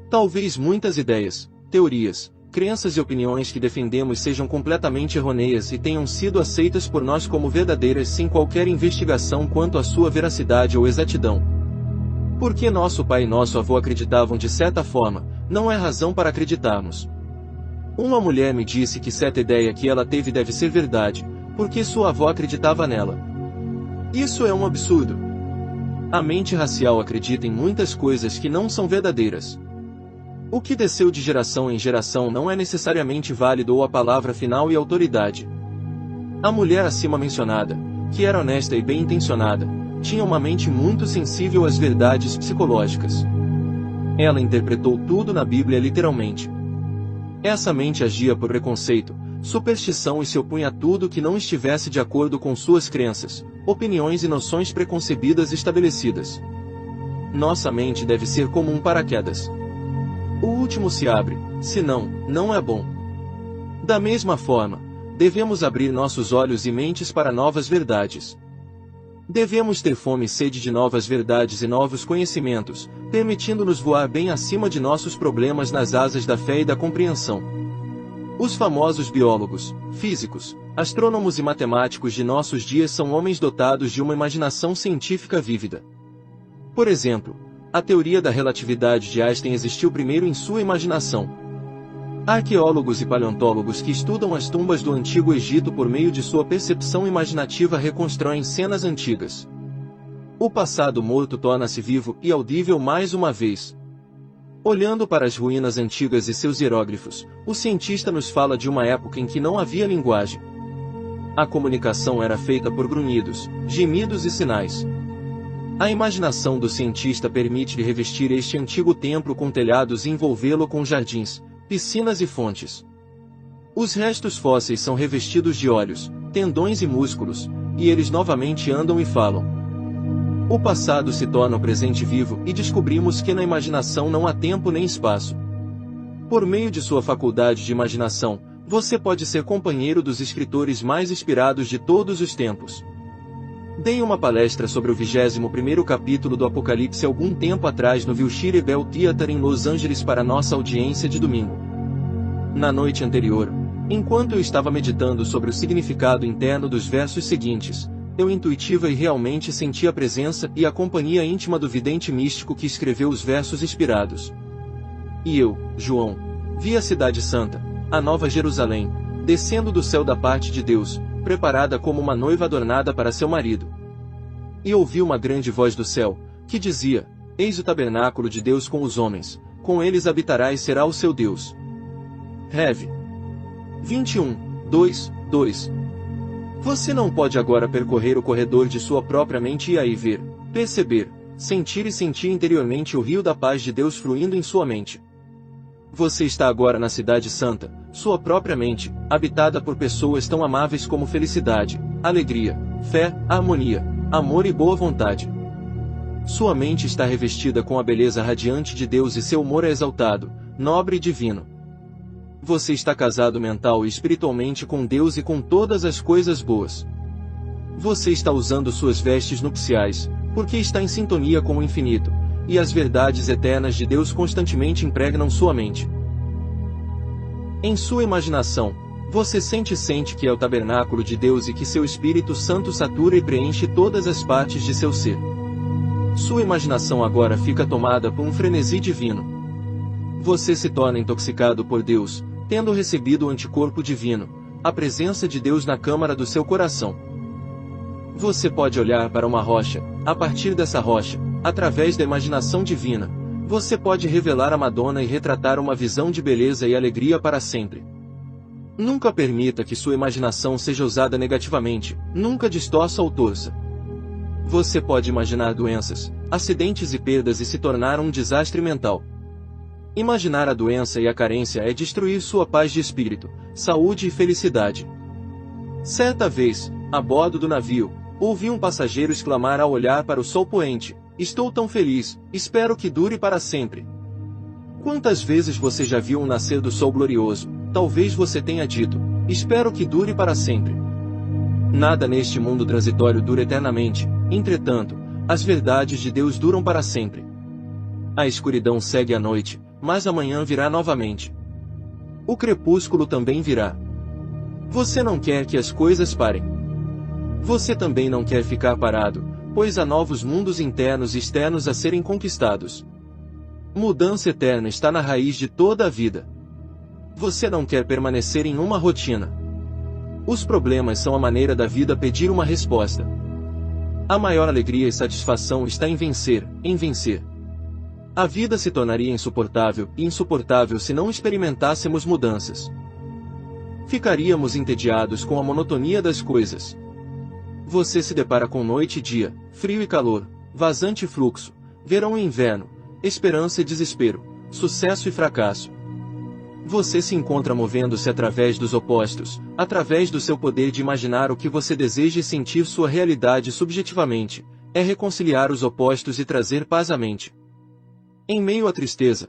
Speaker 1: Talvez muitas ideias, teorias, crenças e opiniões que defendemos sejam completamente errôneas e tenham sido aceitas por nós como verdadeiras sem qualquer investigação quanto à sua veracidade ou exatidão. Porque nosso pai e nosso avô acreditavam de certa forma, não é razão para acreditarmos. Uma mulher me disse que certa ideia que ela teve deve ser verdade, porque sua avó acreditava nela. Isso é um absurdo. A mente racial acredita em muitas coisas que não são verdadeiras. O que desceu de geração em geração não é necessariamente válido ou a palavra final e autoridade. A mulher acima mencionada, que era honesta e bem-intencionada, tinha uma mente muito sensível às verdades psicológicas. Ela interpretou tudo na Bíblia literalmente. Essa mente agia por preconceito, superstição e se opunha a tudo que não estivesse de acordo com suas crenças, opiniões e noções preconcebidas estabelecidas. Nossa mente deve ser como um paraquedas. O último se abre, senão, não é bom. Da mesma forma, devemos abrir nossos olhos e mentes para novas verdades. Devemos ter fome e sede de novas verdades e novos conhecimentos, permitindo-nos voar bem acima de nossos problemas nas asas da fé e da compreensão. Os famosos biólogos, físicos, astrônomos e matemáticos de nossos dias são homens dotados de uma imaginação científica vívida. Por exemplo, a teoria da relatividade de Einstein existiu primeiro em sua imaginação. Arqueólogos e paleontólogos que estudam as tumbas do Antigo Egito por meio de sua percepção imaginativa reconstroem cenas antigas. O passado morto torna-se vivo e audível mais uma vez. Olhando para as ruínas antigas e seus hieróglifos, o cientista nos fala de uma época em que não havia linguagem. A comunicação era feita por grunhidos, gemidos e sinais. A imaginação do cientista permite-lhe revestir este antigo templo com telhados e envolvê-lo com jardins, piscinas e fontes. Os restos fósseis são revestidos de olhos, tendões e músculos, e eles novamente andam e falam. O passado se torna o presente vivo e descobrimos que na imaginação não há tempo nem espaço. Por meio de sua faculdade de imaginação, você pode ser companheiro dos escritores mais inspirados de todos os tempos. Dei uma palestra sobre o 21º capítulo do Apocalipse algum tempo atrás no Wilshire Bell Theatre em Los Angeles para nossa audiência de domingo. Na noite anterior, enquanto eu estava meditando sobre o significado interno dos versos seguintes, eu intuitiva e realmente senti a presença e a companhia íntima do vidente místico que escreveu os versos inspirados. E eu, João, vi a cidade santa, a Nova Jerusalém, descendo do céu da parte de Deus, preparada como uma noiva adornada para seu marido. E ouvi uma grande voz do céu, que dizia: Eis o tabernáculo de Deus com os homens, com eles habitará e será o seu Deus. Rev. 21, 2, 2. Você não pode agora percorrer o corredor de sua própria mente e aí ver, perceber, sentir e sentir interiormente o rio da paz de Deus fluindo em sua mente. Você está agora na Cidade Santa, sua própria mente, habitada por pessoas tão amáveis como felicidade, alegria, fé, harmonia, amor e boa vontade. Sua mente está revestida com a beleza radiante de Deus e seu humor é exaltado, nobre e divino. Você está casado mental e espiritualmente com Deus e com todas as coisas boas. Você está usando suas vestes nupciais, porque está em sintonia com o infinito, e as verdades eternas de Deus constantemente impregnam sua mente. Em sua imaginação, você sente que é o tabernáculo de Deus e que seu Espírito Santo satura e preenche todas as partes de seu ser. Sua imaginação agora fica tomada por um frenesi divino. Você se torna intoxicado por Deus, tendo recebido o anticorpo divino, a presença de Deus na câmara do seu coração. Você pode olhar para uma rocha, a partir dessa rocha, através da imaginação divina, você pode revelar a Madonna e retratar uma visão de beleza e alegria para sempre. Nunca permita que sua imaginação seja usada negativamente, nunca distorça ou torça. Você pode imaginar doenças, acidentes e perdas e se tornar um desastre mental. Imaginar a doença e a carência é destruir sua paz de espírito, saúde e felicidade. Certa vez, a bordo do navio, ouvi um passageiro exclamar ao olhar para o sol poente: "Estou tão feliz, espero que dure para sempre." Quantas vezes você já viu um nascer do sol glorioso? Talvez você tenha dito: "Espero que dure para sempre." Nada neste mundo transitório dura eternamente, entretanto, as verdades de Deus duram para sempre. A escuridão segue a noite, mas amanhã virá novamente. O crepúsculo também virá. Você não quer que as coisas parem. Você também não quer ficar parado, pois há novos mundos internos e externos a serem conquistados. Mudança eterna está na raiz de toda a vida. Você não quer permanecer em uma rotina. Os problemas são a maneira da vida pedir uma resposta. A maior alegria e satisfação está em vencer, em vencer. A vida se tornaria insuportável, e insuportável se não experimentássemos mudanças. Ficaríamos entediados com a monotonia das coisas. Você se depara com noite e dia, frio e calor, vazante e fluxo, verão e inverno, esperança e desespero, sucesso e fracasso. Você se encontra movendo-se através dos opostos, através do seu poder de imaginar o que você deseja e sentir sua realidade subjetivamente, é reconciliar os opostos e trazer paz à mente. Em meio à tristeza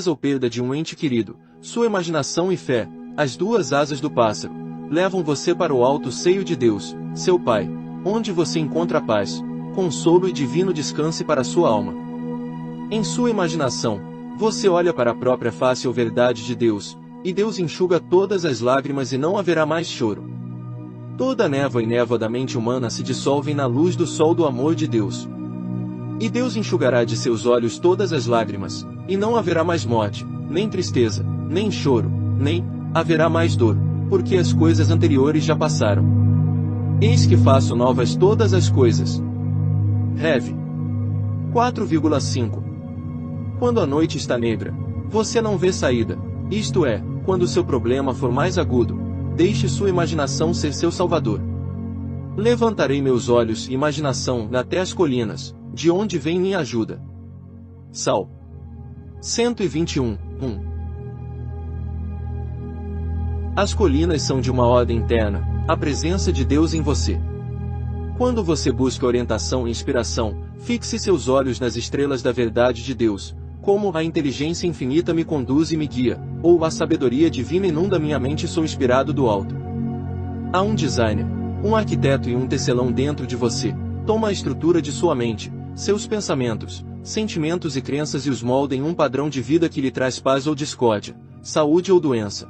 Speaker 1: ou perda de um ente querido, sua imaginação e fé, as duas asas do pássaro, levam você para o alto seio de Deus, seu Pai, onde você encontra paz, consolo e divino descanso para sua alma. Em sua imaginação, você olha para a própria face ou verdade de Deus, e Deus enxuga todas as lágrimas e não haverá mais choro. Toda a névoa e névoa da mente humana se dissolvem na luz do sol do amor de Deus. E Deus enxugará de seus olhos todas as lágrimas, e não haverá mais morte, nem tristeza, nem choro, nem haverá mais dor, porque as coisas anteriores já passaram. Eis que faço novas todas as coisas. Rev. 4,5. Quando a noite está negra, você não vê saída, isto é, quando seu problema for mais agudo, deixe sua imaginação ser seu salvador. Levantarei meus olhos e imaginação até as colinas, de onde vem minha ajuda. Sal. 121, 1. As colinas são de uma ordem interna, a presença de Deus em você. Quando você busca orientação e inspiração, fixe seus olhos nas estrelas da verdade de Deus, como a inteligência infinita me conduz e me guia, ou a sabedoria divina inunda minha mente. Sou inspirado do alto. Há um designer, um arquiteto e um tecelão dentro de você. Toma a estrutura de sua mente, seus pensamentos, sentimentos e crenças e os molda em um padrão de vida que lhe traz paz ou discórdia, saúde ou doença.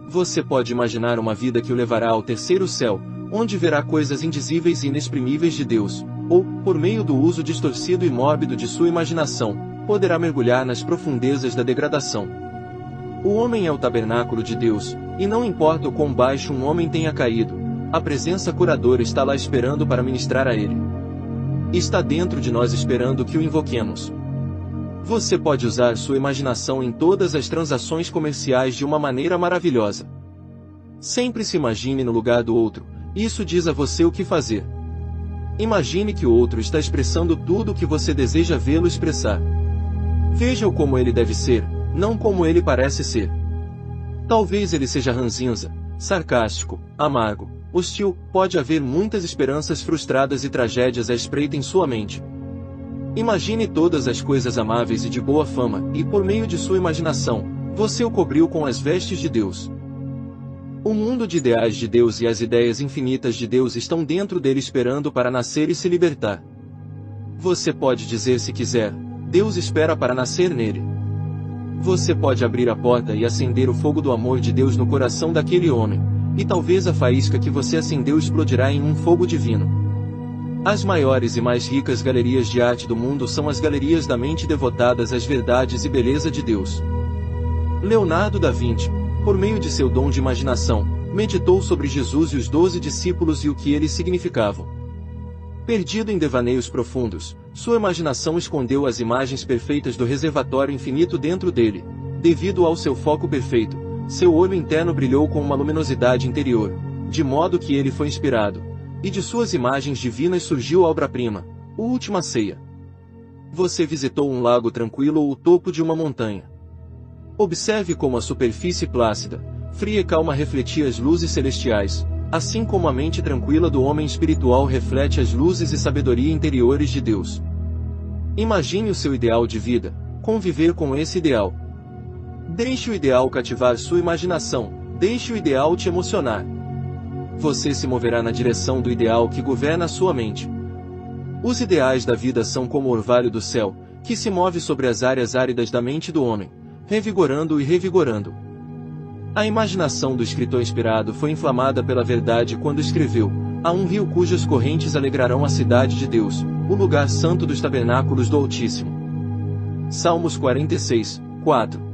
Speaker 1: Você pode imaginar uma vida que o levará ao terceiro céu, onde verá coisas indizíveis e inexprimíveis de Deus, ou, por meio do uso distorcido e mórbido de sua imaginação, poderá mergulhar nas profundezas da degradação. O homem é o tabernáculo de Deus, e não importa o quão baixo um homem tenha caído, a presença curadora está lá esperando para ministrar a ele. Está dentro de nós esperando que o invoquemos. Você pode usar sua imaginação em todas as transações comerciais de uma maneira maravilhosa. Sempre se imagine no lugar do outro, isso diz a você o que fazer. Imagine que o outro está expressando tudo o que você deseja vê-lo expressar. Veja-o como ele deve ser, não como ele parece ser. Talvez ele seja ranzinza, sarcástico, amargo, hostil, pode haver muitas esperanças frustradas e tragédias à espreita em sua mente. Imagine todas as coisas amáveis e de boa fama, e por meio de sua imaginação, você o cobriu com as vestes de Deus. O mundo de ideais de Deus e as ideias infinitas de Deus estão dentro dele esperando para nascer e se libertar. Você pode dizer se quiser, Deus espera para nascer nele. Você pode abrir a porta e acender o fogo do amor de Deus no coração daquele homem, e talvez a faísca que você acendeu explodirá em um fogo divino. As maiores e mais ricas galerias de arte do mundo são as galerias da mente devotadas às verdades e beleza de Deus. Leonardo da Vinci, por meio de seu dom de imaginação, meditou sobre Jesus e os 12 discípulos e o que eles significavam. Perdido em devaneios profundos, sua imaginação escondeu as imagens perfeitas do reservatório infinito dentro dele. Devido ao seu foco perfeito, seu olho interno brilhou com uma luminosidade interior, de modo que ele foi inspirado, e de suas imagens divinas surgiu a obra-prima, a Última Ceia. Você visitou um lago tranquilo ou o topo de uma montanha. Observe como a superfície plácida, fria e calma refletia as luzes celestiais, assim como a mente tranquila do homem espiritual reflete as luzes e sabedoria interiores de Deus. Imagine o seu ideal de vida, conviver com esse ideal. Deixe o ideal cativar sua imaginação, deixe o ideal te emocionar. Você se moverá na direção do ideal que governa a sua mente. Os ideais da vida são como o orvalho do céu, que se move sobre as áreas áridas da mente do homem, revigorando e revigorando. A imaginação do escritor inspirado foi inflamada pela verdade quando escreveu: há um rio cujas correntes alegrarão a cidade de Deus, o lugar santo dos tabernáculos do Altíssimo. Salmos 46, 4.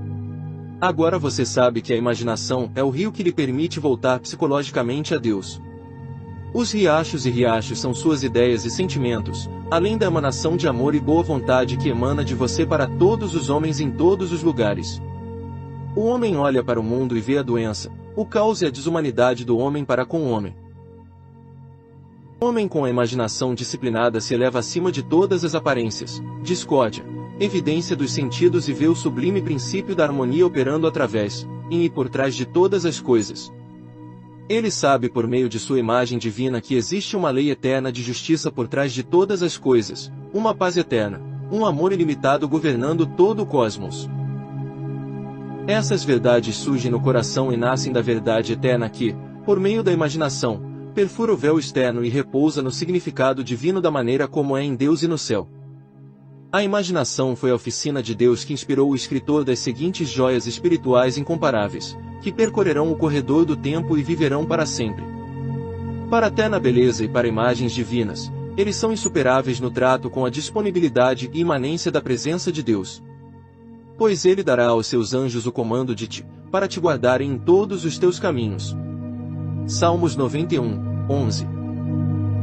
Speaker 1: Agora você sabe que a imaginação é o rio que lhe permite voltar psicologicamente a Deus. Os riachos e riachos são suas ideias e sentimentos, além da emanação de amor e boa vontade que emana de você para todos os homens em todos os lugares. O homem olha para o mundo e vê a doença, o caos e a desumanidade do homem para com o homem. O homem com a imaginação disciplinada se eleva acima de todas as aparências, discórdia, evidência dos sentidos e vê o sublime princípio da harmonia operando através, em e por trás de todas as coisas. Ele sabe por meio de sua imagem divina que existe uma lei eterna de justiça por trás de todas as coisas, uma paz eterna, um amor ilimitado governando todo o cosmos. Essas verdades surgem no coração e nascem da verdade eterna que, por meio da imaginação, perfura o véu externo e repousa no significado divino da maneira como é em Deus e no céu. A imaginação foi a oficina de Deus que inspirou o escritor das seguintes joias espirituais incomparáveis, que percorrerão o corredor do tempo e viverão para sempre. Para a eterna beleza e para imagens divinas, eles são insuperáveis no trato com a disponibilidade e imanência da presença de Deus. Pois ele dará aos seus anjos o comando de ti, para te guardarem em todos os teus caminhos. Salmos 91, 11.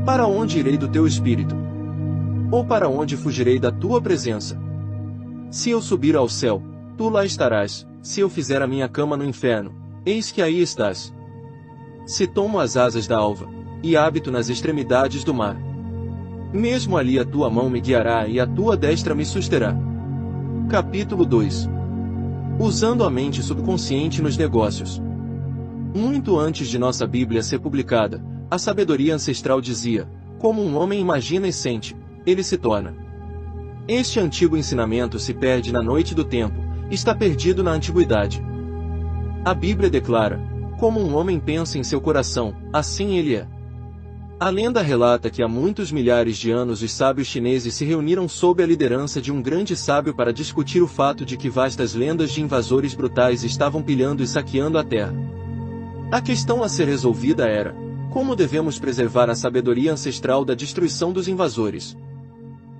Speaker 1: Para onde irei do teu espírito? Ou para onde fugirei da tua presença? Se eu subir ao céu, tu lá estarás, se eu fizer a minha cama no inferno, eis que aí estás. Se tomo as asas da alva, e habito nas extremidades do mar, mesmo ali a tua mão me guiará e a tua destra me susterá. Capítulo 2. Usando a mente subconsciente nos negócios. Muito antes de nossa Bíblia ser publicada, a sabedoria ancestral dizia: como um homem imagina e sente, ele se torna. Este antigo ensinamento se perde na noite do tempo, está perdido na antiguidade. A Bíblia declara: como um homem pensa em seu coração, assim ele é. A lenda relata que há muitos milhares de anos os sábios chineses se reuniram sob a liderança de um grande sábio para discutir o fato de que vastas lendas de invasores brutais estavam pilhando e saqueando a terra. A questão a ser resolvida era: como devemos preservar a sabedoria ancestral da destruição dos invasores?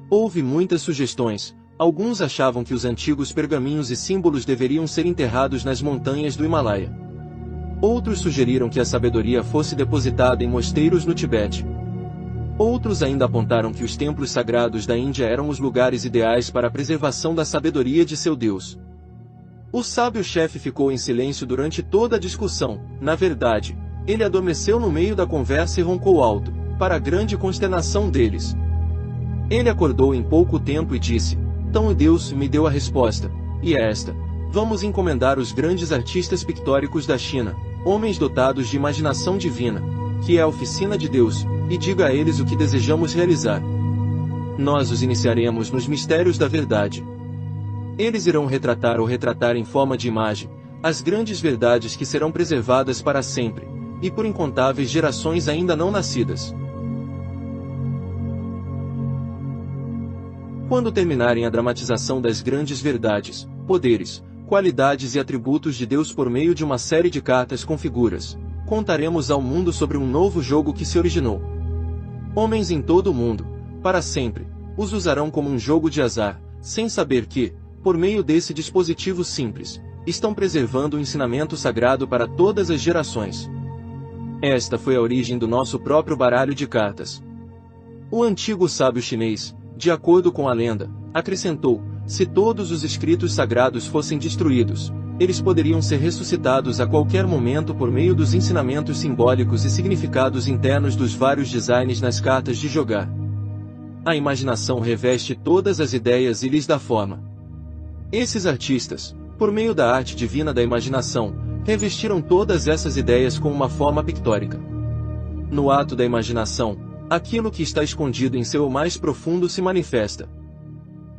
Speaker 1: Houve muitas sugestões. Alguns achavam que os antigos pergaminhos e símbolos deveriam ser enterrados nas montanhas do Himalaia. Outros sugeriram que a sabedoria fosse depositada em mosteiros no Tibete. Outros ainda apontaram que os templos sagrados da Índia eram os lugares ideais para a preservação da sabedoria de seu Deus. O sábio-chefe ficou em silêncio durante toda a discussão. Na verdade, ele adormeceu no meio da conversa e roncou alto, para a grande consternação deles. Ele acordou em pouco tempo e disse: "Então Deus me deu a resposta, e é esta: vamos encomendar os grandes artistas pictóricos da China, homens dotados de imaginação divina, que é a oficina de Deus, e diga a eles o que desejamos realizar. Nós os iniciaremos nos mistérios da verdade. Eles irão retratar ou retratar em forma de imagem as grandes verdades que serão preservadas para sempre, e por incontáveis gerações ainda não nascidas. Quando terminarem a dramatização das grandes verdades, poderes, qualidades e atributos de Deus por meio de uma série de cartas com figuras, contaremos ao mundo sobre um novo jogo que se originou. Homens em todo o mundo, para sempre, os usarão como um jogo de azar, sem saber que, por meio desse dispositivo simples, estão preservando o ensinamento sagrado para todas as gerações. Esta foi a origem do nosso próprio baralho de cartas. O antigo sábio chinês, de acordo com a lenda, acrescentou: se todos os escritos sagrados fossem destruídos, eles poderiam ser ressuscitados a qualquer momento por meio dos ensinamentos simbólicos e significados internos dos vários designs nas cartas de jogar. A imaginação reveste todas as ideias e lhes dá forma. Esses artistas, por meio da arte divina da imaginação, revestiram todas essas ideias com uma forma pictórica. No ato da imaginação, aquilo que está escondido em seu mais profundo se manifesta.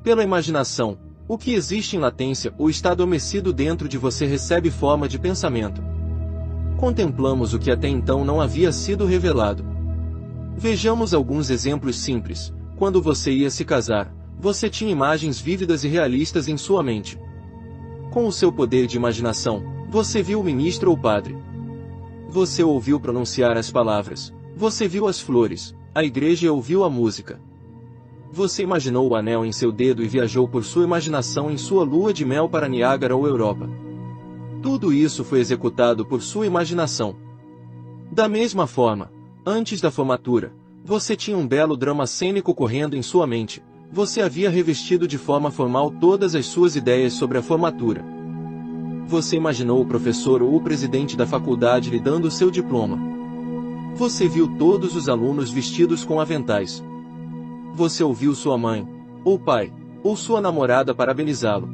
Speaker 1: Pela imaginação, o que existe em latência ou está adormecido dentro de você recebe forma de pensamento. Contemplamos o que até então não havia sido revelado. Vejamos alguns exemplos simples. Quando você ia se casar, você tinha imagens vívidas e realistas em sua mente. Com o seu poder de imaginação, você viu o ministro ou padre. Você ouviu pronunciar as palavras. Você viu as flores, a igreja e ouviu a música. Você imaginou o anel em seu dedo e viajou por sua imaginação em sua lua de mel para Niágara ou Europa. Tudo isso foi executado por sua imaginação. Da mesma forma, antes da formatura, você tinha um belo drama cênico correndo em sua mente. Você havia revestido de forma formal todas as suas ideias sobre a formatura. Você imaginou o professor ou o presidente da faculdade lhe dando o seu diploma. Você viu todos os alunos vestidos com aventais. Você ouviu sua mãe, ou pai, ou sua namorada parabenizá-lo.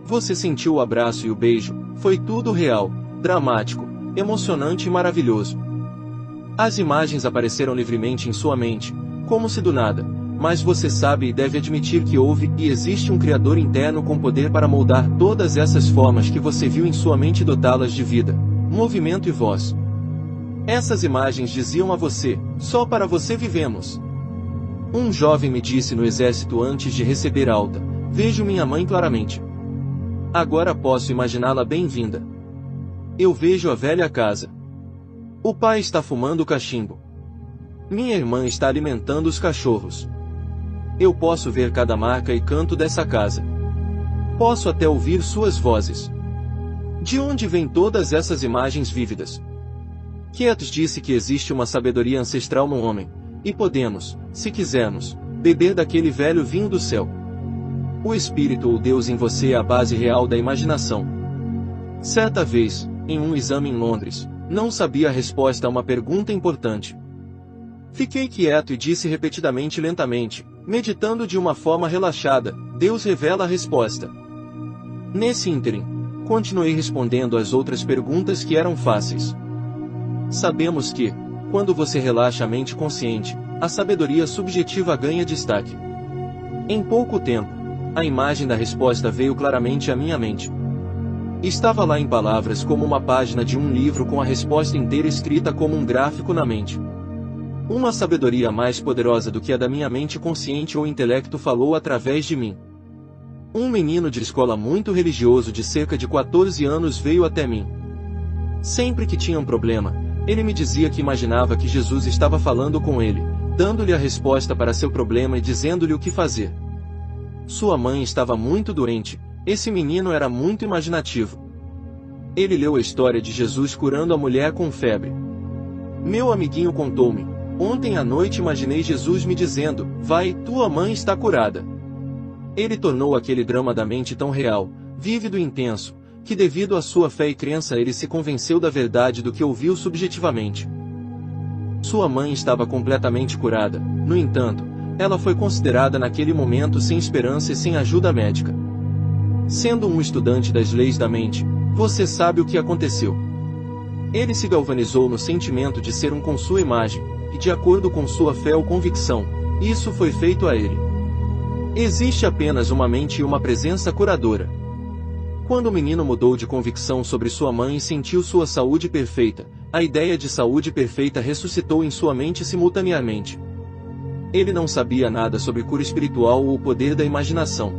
Speaker 1: Você sentiu o abraço e o beijo. Foi tudo real, dramático, emocionante e maravilhoso. As imagens apareceram livremente em sua mente, como se do nada. Mas você sabe e deve admitir que houve e existe um Criador interno com poder para moldar todas essas formas que você viu em sua mente e dotá-las de vida, movimento e voz. Essas imagens diziam a você: só para você vivemos. Um jovem me disse no exército antes de receber alta: vejo minha mãe claramente. Agora posso imaginá-la bem-vinda. Eu vejo a velha casa. O pai está fumando cachimbo. Minha irmã está alimentando os cachorros. Eu posso ver cada marca e canto dessa casa. Posso até ouvir suas vozes. De onde vêm todas essas imagens vívidas? Keats disse que existe uma sabedoria ancestral no homem, e podemos, se quisermos, beber daquele velho vinho do céu. O Espírito ou Deus em você é a base real da imaginação. Certa vez, em um exame em Londres, não sabia a resposta a uma pergunta importante. Fiquei quieto e disse repetidamente e lentamente, meditando de uma forma relaxada: Deus revela a resposta. Nesse ínterim, continuei respondendo às outras perguntas que eram fáceis. Sabemos que, quando você relaxa a mente consciente, a sabedoria subjetiva ganha destaque. Em pouco tempo, a imagem da resposta veio claramente à minha mente. Estava lá em palavras como uma página de um livro com a resposta inteira escrita como um gráfico na mente. Uma sabedoria mais poderosa do que a da minha mente consciente ou intelecto falou através de mim. Um menino de escola muito religioso de cerca de 14 anos veio até mim. Sempre que tinha um problema, ele me dizia que imaginava que Jesus estava falando com ele, dando-lhe a resposta para seu problema e dizendo-lhe o que fazer. Sua mãe estava muito doente. Esse menino era muito imaginativo. Ele leu a história de Jesus curando a mulher com febre. Meu amiguinho contou-me: Ontem à noite imaginei Jesus me dizendo, vai, tua mãe está curada. Ele tornou aquele drama da mente tão real, vívido e intenso, que devido à sua fé e crença ele se convenceu da verdade do que ouviu subjetivamente. Sua mãe estava completamente curada, no entanto, ela foi considerada naquele momento sem esperança e sem ajuda médica. Sendo um estudante das leis da mente, você sabe o que aconteceu. Ele se galvanizou no sentimento de ser um com sua imagem, e de acordo com sua fé ou convicção, isso foi feito a ele. Existe apenas uma mente e uma presença curadora. Quando o menino mudou de convicção sobre sua mãe e sentiu sua saúde perfeita, a ideia de saúde perfeita ressuscitou em sua mente simultaneamente. Ele não sabia nada sobre cura espiritual ou o poder da imaginação.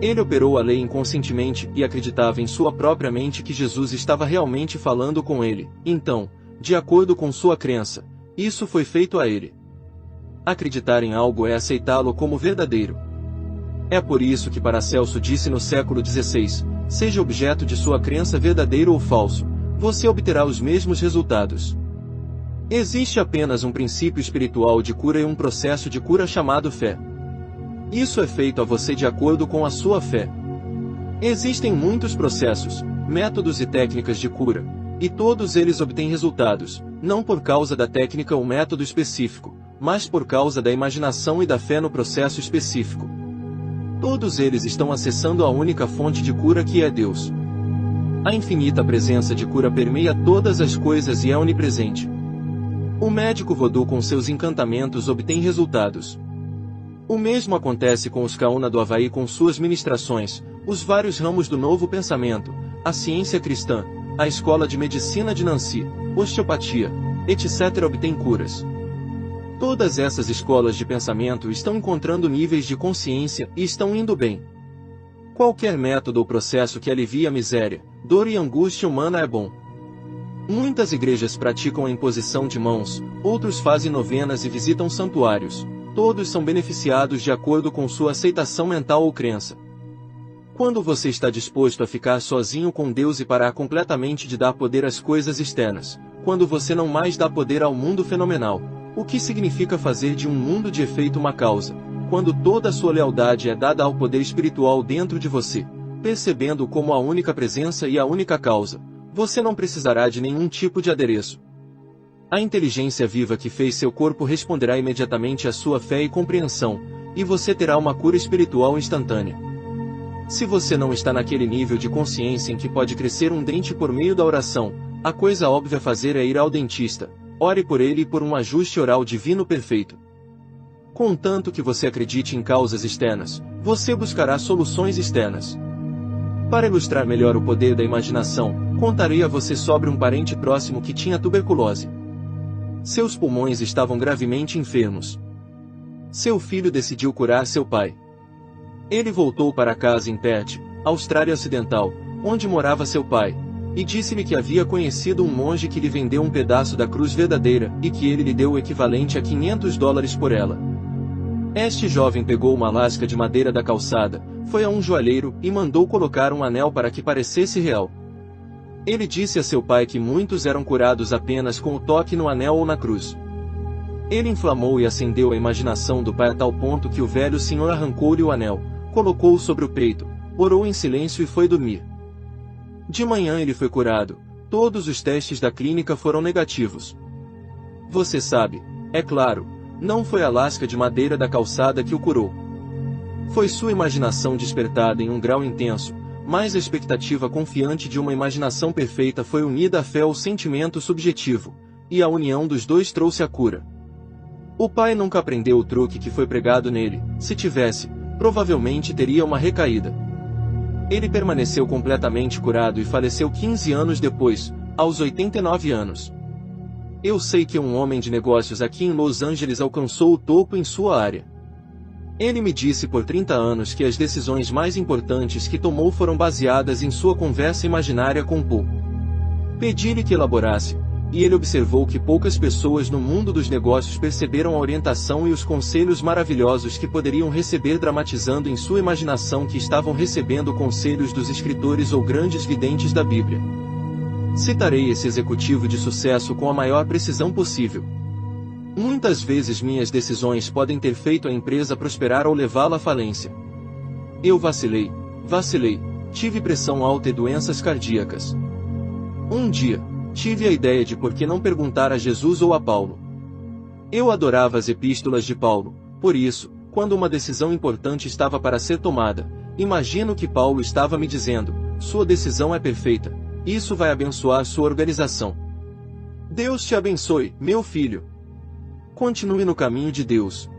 Speaker 1: Ele operou a lei inconscientemente e acreditava em sua própria mente que Jesus estava realmente falando com ele. Então, de acordo com sua crença, isso foi feito a ele. Acreditar em algo é aceitá-lo como verdadeiro. É por isso que Paracelso disse no século XVI, seja objeto de sua crença verdadeiro ou falso, você obterá os mesmos resultados. Existe apenas um princípio espiritual de cura e um processo de cura chamado fé. Isso é feito a você de acordo com a sua fé. Existem muitos processos, métodos e técnicas de cura, e todos eles obtêm resultados, não por causa da técnica ou método específico, mas por causa da imaginação e da fé no processo específico. Todos eles estão acessando a única fonte de cura que é Deus. A infinita presença de cura permeia todas as coisas e é onipresente. O médico vodú com seus encantamentos obtém resultados. O mesmo acontece com os Kauna do Havaí com suas ministrações, os vários ramos do novo pensamento, a ciência cristã, a escola de medicina de Nancy, osteopatia, etc. obtém curas. Todas essas escolas de pensamento estão encontrando níveis de consciência e estão indo bem. Qualquer método ou processo que alivie a miséria, dor e angústia humana é bom. Muitas igrejas praticam a imposição de mãos, outros fazem novenas e visitam santuários. Todos são beneficiados de acordo com sua aceitação mental ou crença. Quando você está disposto a ficar sozinho com Deus e parar completamente de dar poder às coisas externas, quando você não mais dá poder ao mundo fenomenal, o que significa fazer de um mundo de efeito uma causa, quando toda a sua lealdade é dada ao poder espiritual dentro de você, percebendo como a única presença e a única causa, você não precisará de nenhum tipo de adereço. A inteligência viva que fez seu corpo responderá imediatamente à sua fé e compreensão, e você terá uma cura espiritual instantânea. Se você não está naquele nível de consciência em que pode crescer um dente por meio da oração, a coisa óbvia a fazer é ir ao dentista. Ore por ele e por um ajuste oral divino perfeito. Contanto que você acredite em causas externas, você buscará soluções externas. Para ilustrar melhor o poder da imaginação, contarei a você sobre um parente próximo que tinha tuberculose. Seus pulmões estavam gravemente enfermos. Seu filho decidiu curar seu pai. Ele voltou para casa em Perth, Austrália Ocidental, onde morava seu pai, e disse-lhe que havia conhecido um monge que lhe vendeu um pedaço da cruz verdadeira, e que ele lhe deu o equivalente a $500 por ela. Este jovem pegou uma lasca de madeira da calçada, foi a um joalheiro e mandou colocar um anel para que parecesse real. Ele disse a seu pai que muitos eram curados apenas com o toque no anel ou na cruz. Ele inflamou e acendeu a imaginação do pai a tal ponto que o velho senhor arrancou-lhe o anel, colocou-o sobre o peito, orou em silêncio e foi dormir. De manhã ele foi curado, todos os testes da clínica foram negativos. Você sabe, é claro, não foi a lasca de madeira da calçada que o curou. Foi sua imaginação despertada em um grau intenso, mas a expectativa confiante de uma imaginação perfeita foi unida à fé ao sentimento subjetivo, e a união dos dois trouxe a cura. O pai nunca aprendeu o truque que foi pregado nele, se tivesse, provavelmente teria uma recaída. Ele permaneceu completamente curado e faleceu 15 anos depois, aos 89 anos. Eu sei que um homem de negócios aqui em Los Angeles alcançou o topo em sua área. Ele me disse por 30 anos que as decisões mais importantes que tomou foram baseadas em sua conversa imaginária com Paul. Pedi-lhe que elaborasse, e ele observou que poucas pessoas no mundo dos negócios perceberam a orientação e os conselhos maravilhosos que poderiam receber dramatizando em sua imaginação que estavam recebendo conselhos dos escritores ou grandes videntes da Bíblia. Citarei esse executivo de sucesso com a maior precisão possível. Muitas vezes minhas decisões podem ter feito a empresa prosperar ou levá-la à falência. Eu vacilei, tive pressão alta e doenças cardíacas. Um dia, tive a ideia de por que não perguntar a Jesus ou a Paulo. Eu adorava as epístolas de Paulo, por isso, quando uma decisão importante estava para ser tomada, imagino que Paulo estava me dizendo: sua decisão é perfeita, isso vai abençoar sua organização. Deus te abençoe, meu filho. Continue no caminho de Deus.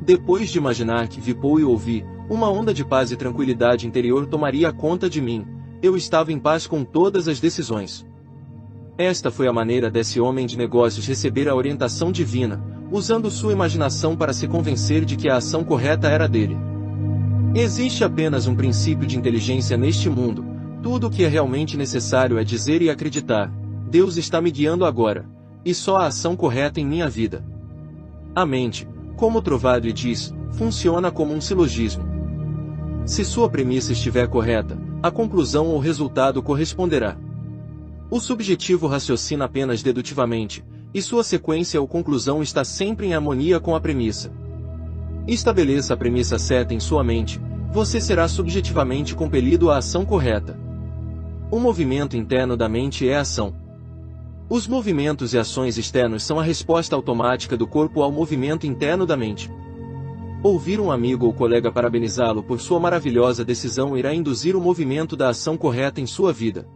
Speaker 1: Depois de imaginar que vi Paulo e ouvi, uma onda de paz e tranquilidade interior tomaria conta de mim. Eu estava em paz com todas as decisões. Esta foi a maneira desse homem de negócios receber a orientação divina, usando sua imaginação para se convencer de que a ação correta era dele. Existe apenas um princípio de inteligência neste mundo. Tudo o que é realmente necessário é dizer e acreditar: Deus está me guiando agora, e só a ação correta em minha vida. A mente, como o Trovado diz, funciona como um silogismo. Se sua premissa estiver correta, a conclusão ou resultado corresponderá. O subjetivo raciocina apenas dedutivamente, e sua sequência ou conclusão está sempre em harmonia com a premissa. Estabeleça a premissa certa em sua mente, você será subjetivamente compelido à ação correta. O movimento interno da mente é a ação. Os movimentos e ações externos são a resposta automática do corpo ao movimento interno da mente. Ouvir um amigo ou colega parabenizá-lo por sua maravilhosa decisão irá induzir o movimento da ação correta em sua vida.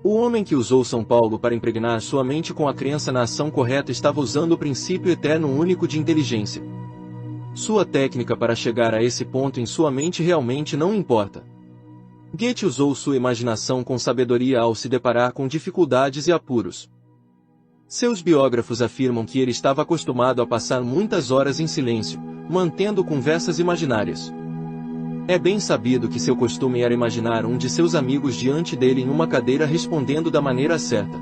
Speaker 1: O homem que usou São Paulo para impregnar sua mente com a crença na ação correta estava usando o princípio eterno único de inteligência. Sua técnica para chegar a esse ponto em sua mente realmente não importa. Goethe usou sua imaginação com sabedoria ao se deparar com dificuldades e apuros. Seus biógrafos afirmam que ele estava acostumado a passar muitas horas em silêncio, mantendo conversas imaginárias. É bem sabido que seu costume era imaginar um de seus amigos diante dele em uma cadeira respondendo da maneira certa.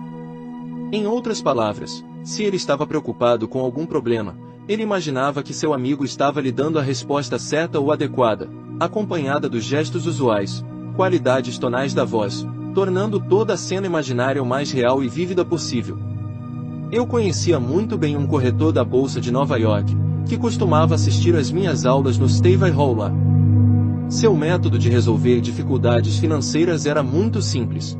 Speaker 1: Em outras palavras, se ele estava preocupado com algum problema, ele imaginava que seu amigo estava lhe dando a resposta certa ou adequada, acompanhada dos gestos usuais, qualidades tonais da voz, tornando toda a cena imaginária o mais real e vívida possível. Eu conhecia muito bem um corretor da Bolsa de Nova York, que costumava assistir às minhas aulas no Stevie Hall lá. Seu método de resolver dificuldades financeiras era muito simples.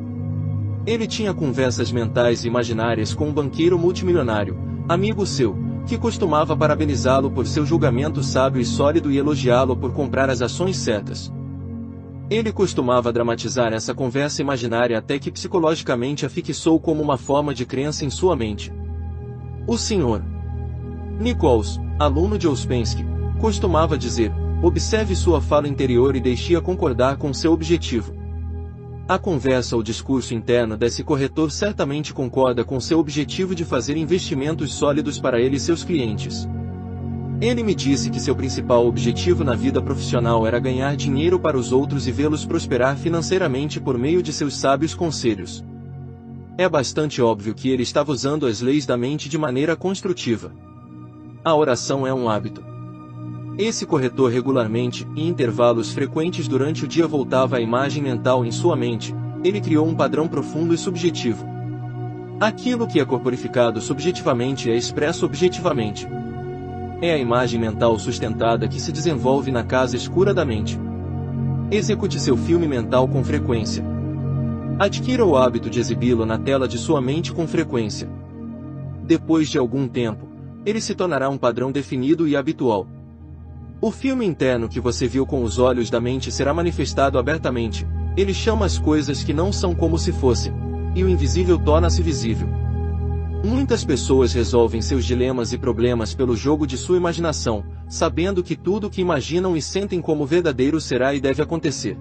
Speaker 1: Ele tinha conversas mentais e imaginárias com um banqueiro multimilionário, amigo seu, que costumava parabenizá-lo por seu julgamento sábio e sólido e elogiá-lo por comprar as ações certas. Ele costumava dramatizar essa conversa imaginária até que psicologicamente a fixou como uma forma de crença em sua mente. O Sr. Nichols, aluno de Ouspensky, costumava dizer: observe sua fala interior e deixe-a concordar com seu objetivo. A conversa ou discurso interno desse corretor certamente concorda com seu objetivo de fazer investimentos sólidos para ele e seus clientes. Ele me disse que seu principal objetivo na vida profissional era ganhar dinheiro para os outros e vê-los prosperar financeiramente por meio de seus sábios conselhos. É bastante óbvio que ele estava usando as leis da mente de maneira construtiva. A oração é um hábito. Esse corretor regularmente, em intervalos frequentes durante o dia, voltava a imagem mental em sua mente. Ele criou um padrão profundo e subjetivo. Aquilo que é corporificado subjetivamente é expresso objetivamente. É a imagem mental sustentada que se desenvolve na casa escura da mente. Execute seu filme mental com frequência. Adquira o hábito de exibi-lo na tela de sua mente com frequência. Depois de algum tempo, ele se tornará um padrão definido e habitual. O filme interno que você viu com os olhos da mente será manifestado abertamente. Ele chama as coisas que não são como se fossem, e o invisível torna-se visível. Muitas pessoas resolvem seus dilemas e problemas pelo jogo de sua imaginação, sabendo que tudo o que imaginam e sentem como verdadeiro será e deve acontecer.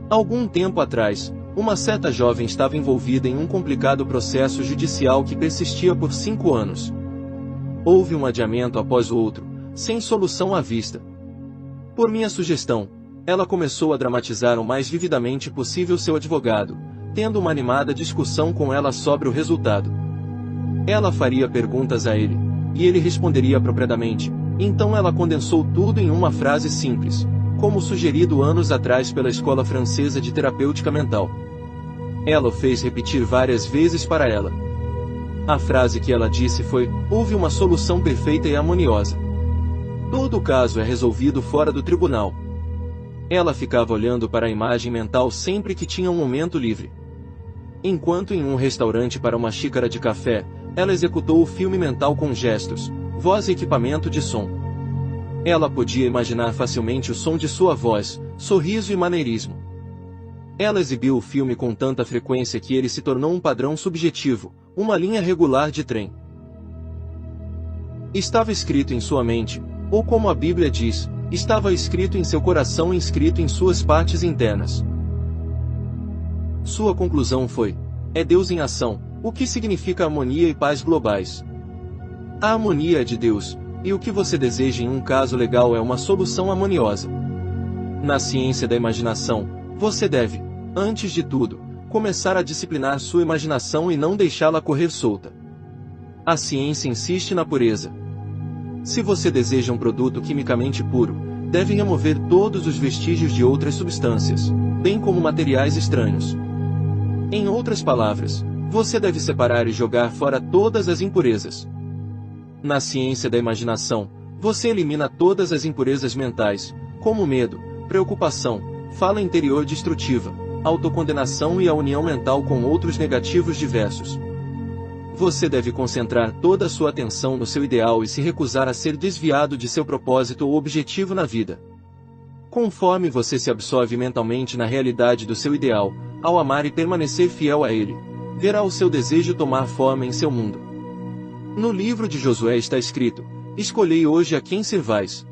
Speaker 1: Algum tempo atrás, uma certa jovem estava envolvida em um complicado processo judicial que persistia por 5 anos. Houve um adiamento após o outro, sem solução à vista. Por minha sugestão, ela começou a dramatizar o mais vividamente possível seu advogado, tendo uma animada discussão com ela sobre o resultado. Ela faria perguntas a ele, e ele responderia apropriadamente. Então ela condensou tudo em uma frase simples, como sugerido anos atrás pela Escola Francesa de Terapêutica Mental. Ela o fez repetir várias vezes para ela. A frase que ela disse foi: houve uma solução perfeita e harmoniosa. Todo o caso é resolvido fora do tribunal. Ela ficava olhando para a imagem mental sempre que tinha um momento livre. Enquanto em um restaurante para uma xícara de café, ela executou o filme mental com gestos, voz e equipamento de som. Ela podia imaginar facilmente o som de sua voz, sorriso e maneirismo. Ela exibiu o filme com tanta frequência que ele se tornou um padrão subjetivo, uma linha regular de trem. Estava escrito em sua mente, ou como a Bíblia diz, estava escrito em seu coração e inscrito em suas partes internas. Sua conclusão foi: é Deus em ação, o que significa harmonia e paz globais. A harmonia é de Deus, e o que você deseja em um caso legal é uma solução harmoniosa. Na ciência da imaginação, você deve, antes de tudo, começar a disciplinar sua imaginação e não deixá-la correr solta. A ciência insiste na pureza. Se você deseja um produto quimicamente puro, deve remover todos os vestígios de outras substâncias, bem como materiais estranhos. Em outras palavras, você deve separar e jogar fora todas as impurezas. Na ciência da imaginação, você elimina todas as impurezas mentais, como medo, preocupação, fala interior destrutiva, autocondenação e a união mental com outros negativos diversos. Você deve concentrar toda a sua atenção no seu ideal e se recusar a ser desviado de seu propósito ou objetivo na vida. Conforme você se absorve mentalmente na realidade do seu ideal, ao amar e permanecer fiel a ele, verá o seu desejo tomar forma em seu mundo. No livro de Josué está escrito: escolhei hoje a quem servais.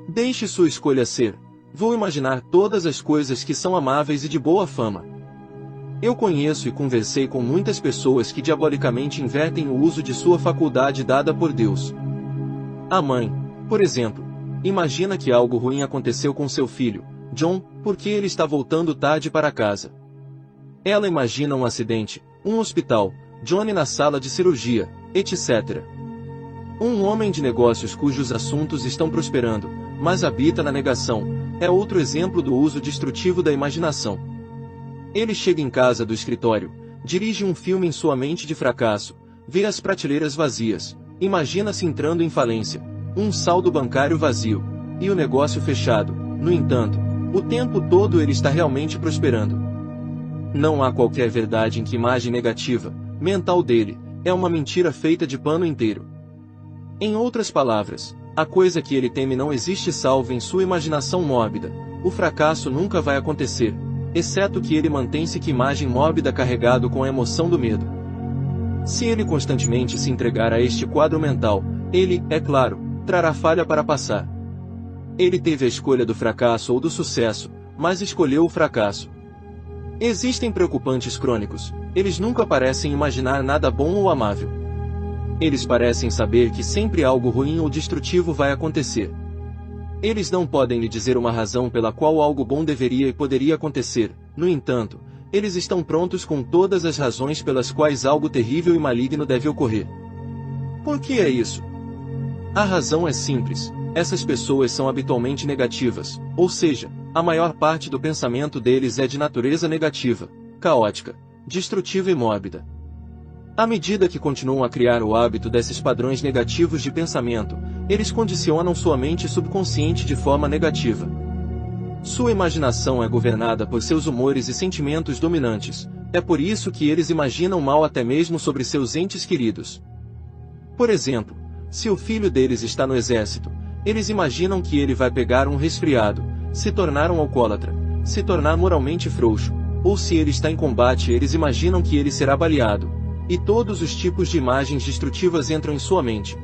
Speaker 1: Deixe sua escolha ser: vou imaginar todas as coisas que são amáveis e de boa fama. Eu conheço e conversei com muitas pessoas que diabolicamente invertem o uso de sua faculdade dada por Deus. A mãe, por exemplo, imagina que algo ruim aconteceu com seu filho, John, porque ele está voltando tarde para casa. Ela imagina um acidente, um hospital, Johnny na sala de cirurgia, etc. Um homem de negócios cujos assuntos estão prosperando, mas habita na negação, é outro exemplo do uso destrutivo da imaginação. Ele chega em casa do escritório, dirige um filme em sua mente de fracasso, vê as prateleiras vazias, imagina-se entrando em falência, um saldo bancário vazio, e o negócio fechado. No entanto, o tempo todo ele está realmente prosperando. Não há qualquer verdade em que imagem negativa, mental dele, é uma mentira feita de pano inteiro. Em outras palavras, a coisa que ele teme não existe salvo em sua imaginação mórbida. O fracasso nunca vai acontecer, exceto que ele mantém-se que imagem mórbida carregado com a emoção do medo. Se ele constantemente se entregar a este quadro mental, ele, é claro, trará falha para passar. Ele teve a escolha do fracasso ou do sucesso, mas escolheu o fracasso. Existem preocupantes crônicos, eles nunca parecem imaginar nada bom ou amável. Eles parecem saber que sempre algo ruim ou destrutivo vai acontecer. Eles não podem lhe dizer uma razão pela qual algo bom deveria e poderia acontecer, no entanto, eles estão prontos com todas as razões pelas quais algo terrível e maligno deve ocorrer. Por que é isso? A razão é simples: essas pessoas são habitualmente negativas, ou seja, a maior parte do pensamento deles é de natureza negativa, caótica, destrutiva e mórbida. À medida que continuam a criar o hábito desses padrões negativos de pensamento, eles condicionam sua mente subconsciente de forma negativa. Sua imaginação é governada por seus humores e sentimentos dominantes, é por isso que eles imaginam mal até mesmo sobre seus entes queridos. Por exemplo, se o filho deles está no exército, eles imaginam que ele vai pegar um resfriado, se tornar um alcoólatra, se tornar moralmente frouxo, ou se ele está em combate eles imaginam que ele será baleado. E todos os tipos de imagens destrutivas entram em sua mente.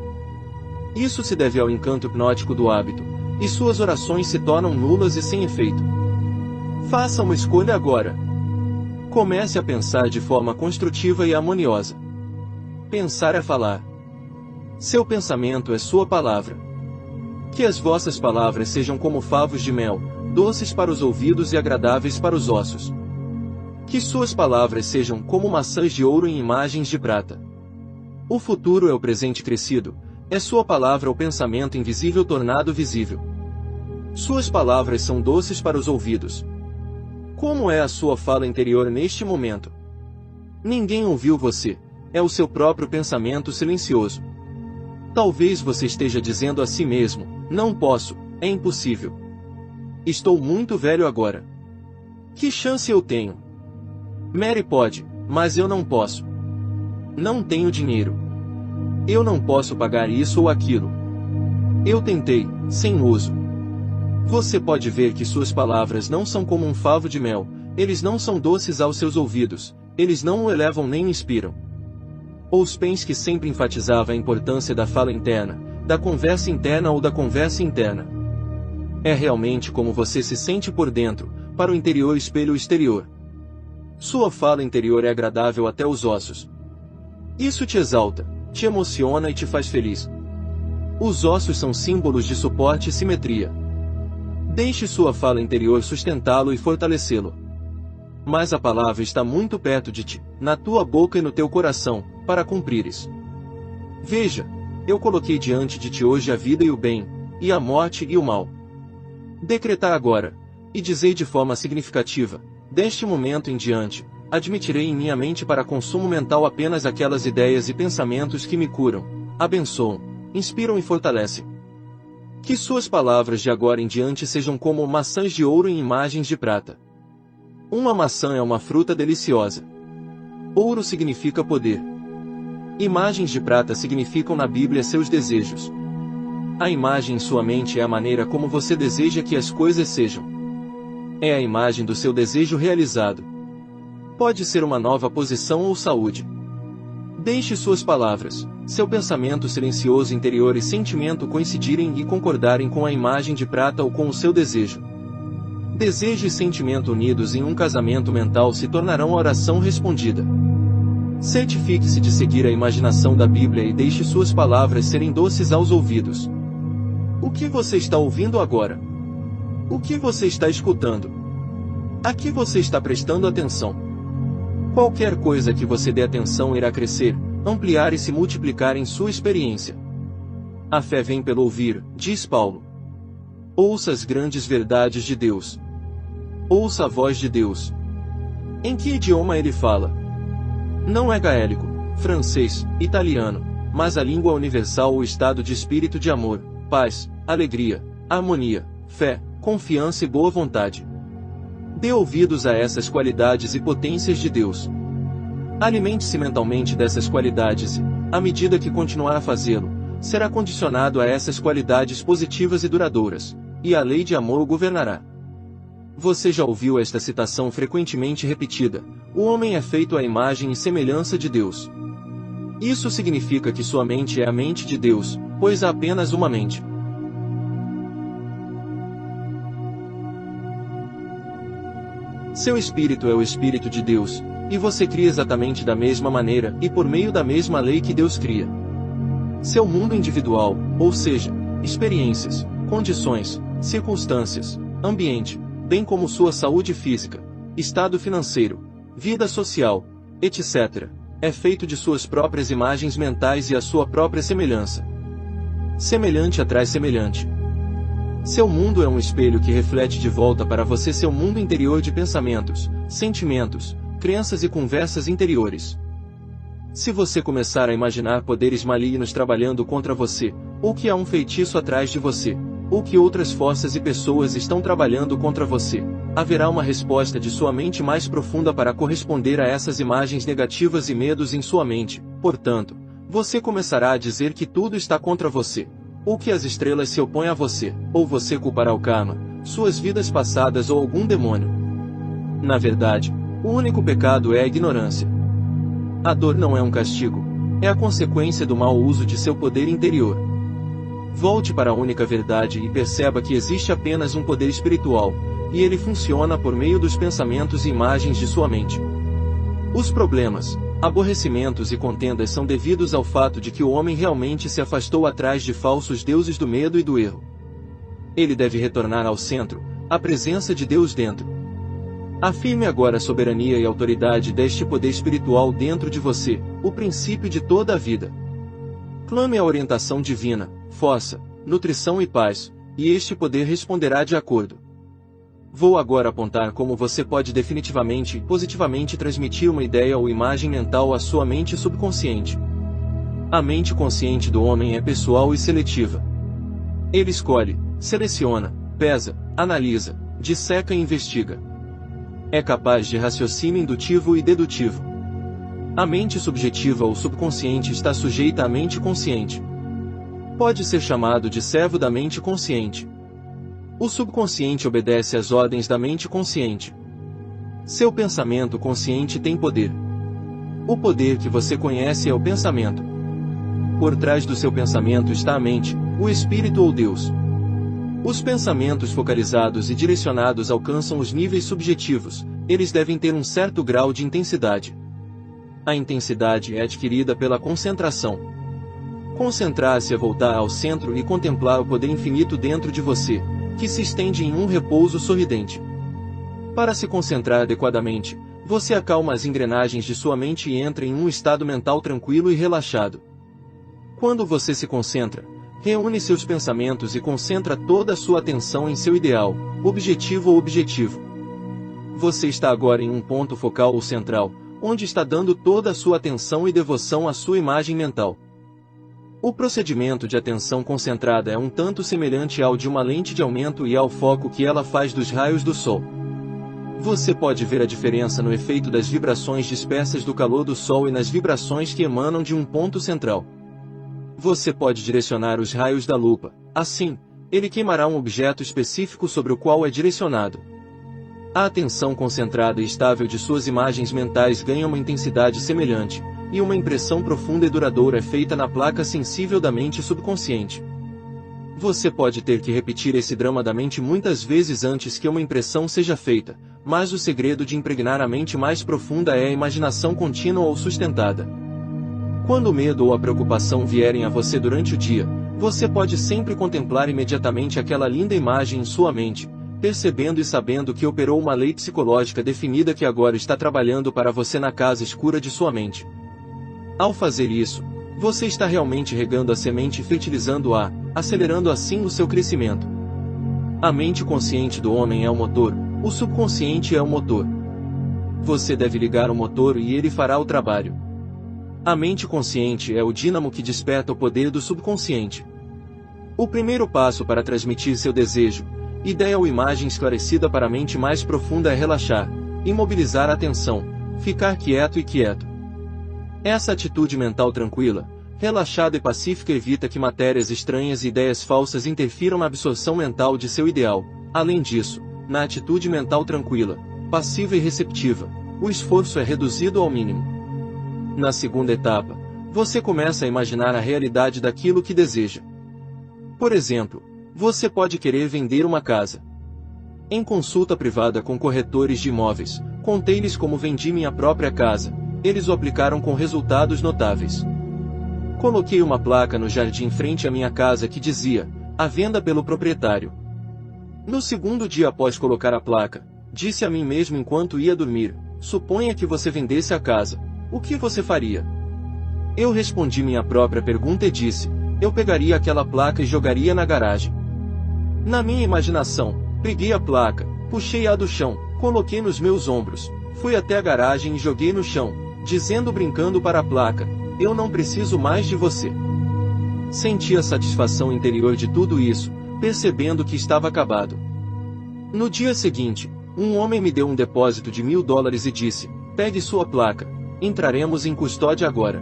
Speaker 1: Isso se deve ao encanto hipnótico do hábito, e suas orações se tornam nulas e sem efeito. Faça uma escolha agora. Comece a pensar de forma construtiva e harmoniosa. Pensar é falar. Seu pensamento é sua palavra. Que as vossas palavras sejam como favos de mel, doces para os ouvidos e agradáveis para os ossos. Que suas palavras sejam como maçãs de ouro em imagens de prata. O futuro é o presente crescido, é sua palavra o pensamento invisível tornado visível. Suas palavras são doces para os ouvidos. Como é a sua fala interior neste momento? Ninguém ouviu você, é o seu próprio pensamento silencioso. Talvez você esteja dizendo a si mesmo: não posso, é impossível. Estou muito velho agora. Que chance eu tenho? Mary pode, mas eu não posso. Não tenho dinheiro. Eu não posso pagar isso ou aquilo. Eu tentei, sem uso. Você pode ver que suas palavras não são como um favo de mel, eles não são doces aos seus ouvidos, eles não o elevam nem o inspiram. Spence que sempre enfatizava a importância da fala interna, da conversa interna ou da conversa interna. É realmente como você se sente por dentro, para o interior espelha o exterior. Sua fala interior é agradável até os ossos. Isso te exalta, te emociona e te faz feliz. Os ossos são símbolos de suporte e simetria. Deixe sua fala interior sustentá-lo e fortalecê-lo. Mas a palavra está muito perto de ti, na tua boca e no teu coração, para cumprires. Veja, eu coloquei diante de ti hoje a vida e o bem, e a morte e o mal. Decretar agora, e dizei de forma significativa: deste momento em diante, admitirei em minha mente para consumo mental apenas aquelas ideias e pensamentos que me curam, abençoam, inspiram e fortalecem. Que suas palavras de agora em diante sejam como maçãs de ouro em imagens de prata. Uma maçã é uma fruta deliciosa. Ouro significa poder. Imagens de prata significam na Bíblia seus desejos. A imagem em sua mente é a maneira como você deseja que as coisas sejam. É a imagem do seu desejo realizado. Pode ser uma nova posição ou saúde. Deixe suas palavras, seu pensamento silencioso interior e sentimento coincidirem e concordarem com a imagem de prata ou com o seu desejo. Desejo e sentimento unidos em um casamento mental se tornarão a oração respondida. Certifique-se de seguir a imaginação da Bíblia e deixe suas palavras serem doces aos ouvidos. O que você está ouvindo agora? O que você está escutando? A que você está prestando atenção? Qualquer coisa que você dê atenção irá crescer, ampliar e se multiplicar em sua experiência. A fé vem pelo ouvir, diz Paulo. Ouça as grandes verdades de Deus. Ouça a voz de Deus. Em que idioma ele fala? Não é gaélico, francês, italiano, mas a língua universal ou estado de espírito de amor, paz, alegria, harmonia, fé, confiança e boa vontade. Dê ouvidos a essas qualidades e potências de Deus. Alimente-se mentalmente dessas qualidades e, à medida que continuar a fazê-lo, será condicionado a essas qualidades positivas e duradouras, e a lei de amor o governará. Você já ouviu esta citação frequentemente repetida: o homem é feito à imagem e semelhança de Deus. Isso significa que sua mente é a mente de Deus, pois há apenas uma mente. Seu espírito é o espírito de Deus, e você cria exatamente da mesma maneira e por meio da mesma lei que Deus cria. Seu mundo individual, ou seja, experiências, condições, circunstâncias, ambiente, bem como sua saúde física, estado financeiro, vida social, etc., é feito de suas próprias imagens mentais e a sua própria semelhança. Semelhante atrai semelhante. Seu mundo é um espelho que reflete de volta para você seu mundo interior de pensamentos, sentimentos, crenças e conversas interiores. Se você começar a imaginar poderes malignos trabalhando contra você, ou que há um feitiço atrás de você, ou que outras forças e pessoas estão trabalhando contra você, haverá uma resposta de sua mente mais profunda para corresponder a essas imagens negativas e medos em sua mente. Portanto, você começará a dizer que tudo está contra você, ou que as estrelas se opõem a você, ou você culpará o karma, suas vidas passadas ou algum demônio. Na verdade, o único pecado é a ignorância. A dor não é um castigo, é a consequência do mau uso de seu poder interior. Volte para a única verdade e perceba que existe apenas um poder espiritual, e ele funciona por meio dos pensamentos e imagens de sua mente. Os problemas, aborrecimentos e contendas são devidos ao fato de que o homem realmente se afastou atrás de falsos deuses do medo e do erro. Ele deve retornar ao centro, à presença de Deus dentro. Afirme agora a soberania e autoridade deste poder espiritual dentro de você, o princípio de toda a vida. Clame a orientação divina, força, nutrição e paz, e este poder responderá de acordo. Vou agora apontar como você pode definitivamente e positivamente transmitir uma ideia ou imagem mental à sua mente subconsciente. A mente consciente do homem é pessoal e seletiva. Ele escolhe, seleciona, pesa, analisa, disseca e investiga. É capaz de raciocínio indutivo e dedutivo. A mente subjetiva ou subconsciente está sujeita à mente consciente. Pode ser chamado de servo da mente consciente. O subconsciente obedece às ordens da mente consciente. Seu pensamento consciente tem poder. O poder que você conhece é o pensamento. Por trás do seu pensamento está a mente, o espírito ou Deus. Os pensamentos focalizados e direcionados alcançam os níveis subjetivos, eles devem ter um certo grau de intensidade. A intensidade é adquirida pela concentração. Concentrar-se é voltar ao centro e contemplar o poder infinito dentro de você, que se estende em um repouso sorridente. Para se concentrar adequadamente, você acalma as engrenagens de sua mente e entra em um estado mental tranquilo e relaxado. Quando você se concentra, reúne seus pensamentos e concentra toda a sua atenção em seu ideal, objetivo ou objetivo. Você está agora em um ponto focal ou central, onde está dando toda a sua atenção e devoção à sua imagem mental. O procedimento de atenção concentrada é um tanto semelhante ao de uma lente de aumento e ao foco que ela faz dos raios do sol. Você pode ver a diferença no efeito das vibrações dispersas do calor do sol e nas vibrações que emanam de um ponto central. Você pode direcionar os raios da lupa, assim, ele queimará um objeto específico sobre o qual é direcionado. A atenção concentrada e estável de suas imagens mentais ganha uma intensidade semelhante, e uma impressão profunda e duradoura é feita na placa sensível da mente subconsciente. Você pode ter que repetir esse drama da mente muitas vezes antes que uma impressão seja feita, mas o segredo de impregnar a mente mais profunda é a imaginação contínua ou sustentada. Quando o medo ou a preocupação vierem a você durante o dia, você pode sempre contemplar imediatamente aquela linda imagem em sua mente, percebendo e sabendo que operou uma lei psicológica definida que agora está trabalhando para você na casa escura de sua mente. Ao fazer isso, você está realmente regando a semente e fertilizando-a, acelerando assim o seu crescimento. A mente consciente do homem é o motor, o subconsciente é o motor. Você deve ligar o motor e ele fará o trabalho. A mente consciente é o dínamo que desperta o poder do subconsciente. O primeiro passo para transmitir seu desejo, ideia ou imagem esclarecida para a mente mais profunda é relaxar, imobilizar a atenção, ficar quieto e quieto. Essa atitude mental tranquila, relaxada e pacífica evita que matérias estranhas e ideias falsas interfiram na absorção mental de seu ideal. Além disso, na atitude mental tranquila, passiva e receptiva, o esforço é reduzido ao mínimo. Na segunda etapa, você começa a imaginar a realidade daquilo que deseja. Por exemplo, você pode querer vender uma casa. Em consulta privada com corretores de imóveis, contei-lhes como vendi minha própria casa. Eles o aplicaram com resultados notáveis. Coloquei uma placa no jardim frente à minha casa que dizia, à venda pelo proprietário. No segundo dia após colocar a placa, disse a mim mesmo enquanto ia dormir, suponha que você vendesse a casa, o que você faria? Eu respondi minha própria pergunta e disse, eu pegaria aquela placa e jogaria na garagem. Na minha imaginação, peguei a placa, puxei-a do chão, coloquei nos meus ombros, fui até a garagem e joguei no chão, dizendo brincando para a placa, eu não preciso mais de você. Senti a satisfação interior de tudo isso, percebendo que estava acabado. No dia seguinte, um homem me deu um depósito de $1.000 e disse, pegue sua placa, entraremos em custódia agora.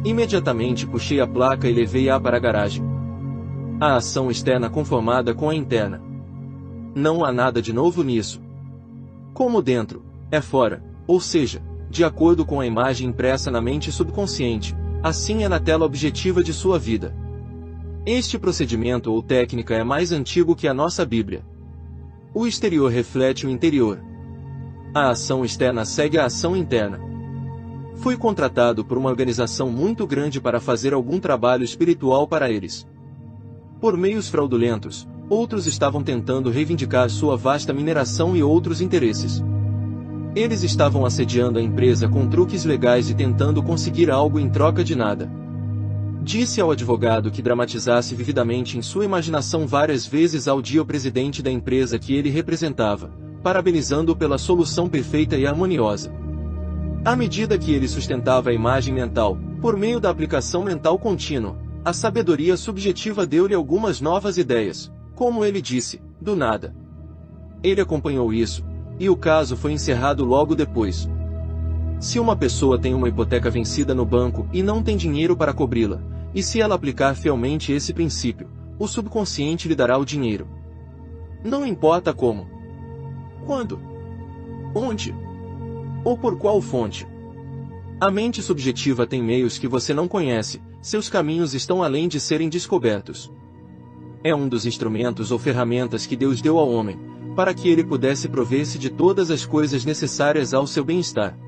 Speaker 1: Imediatamente puxei a placa e levei-a para a garagem. A ação externa conformada com a interna. Não há nada de novo nisso. Como dentro, é fora, ou seja, de acordo com a imagem impressa na mente subconsciente, assim é na tela objetiva de sua vida. Este procedimento ou técnica é mais antigo que a nossa Bíblia. O exterior reflete o interior. A ação externa segue a ação interna. Fui contratado por uma organização muito grande para fazer algum trabalho espiritual para eles. Por meios fraudulentos, outros estavam tentando reivindicar sua vasta mineração e outros interesses. Eles estavam assediando a empresa com truques legais e tentando conseguir algo em troca de nada. Disse ao advogado que dramatizasse vividamente em sua imaginação várias vezes ao dia o presidente da empresa que ele representava, parabenizando-o pela solução perfeita e harmoniosa. À medida que ele sustentava a imagem mental, por meio da aplicação mental contínua, a sabedoria subjetiva deu-lhe algumas novas ideias, como ele disse, do nada. Ele acompanhou isso, e o caso foi encerrado logo depois. Se uma pessoa tem uma hipoteca vencida no banco e não tem dinheiro para cobri-la, e se ela aplicar fielmente esse princípio, o subconsciente lhe dará o dinheiro. Não importa como, quando, onde ou por qual fonte. A mente subjetiva tem meios que você não conhece, seus caminhos estão além de serem descobertos. É um dos instrumentos ou ferramentas que Deus deu ao homem, para que ele pudesse prover-se de todas as coisas necessárias ao seu bem-estar.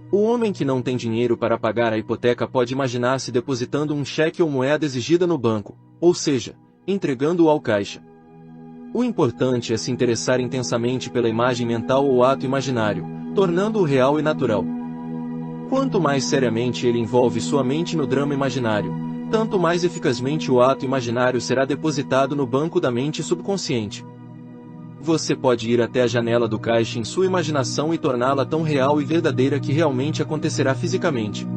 Speaker 1: O homem que não tem dinheiro para pagar a hipoteca pode imaginar-se depositando um cheque ou moeda exigida no banco, ou seja, entregando-o ao caixa. O importante é se interessar intensamente pela imagem mental ou ato imaginário, tornando-o real e natural. Quanto mais seriamente ele envolve sua mente no drama imaginário, tanto mais eficazmente o ato imaginário será depositado no banco da mente subconsciente. Você pode ir até a janela do caixa em sua imaginação e torná-la tão real e verdadeira que realmente acontecerá fisicamente.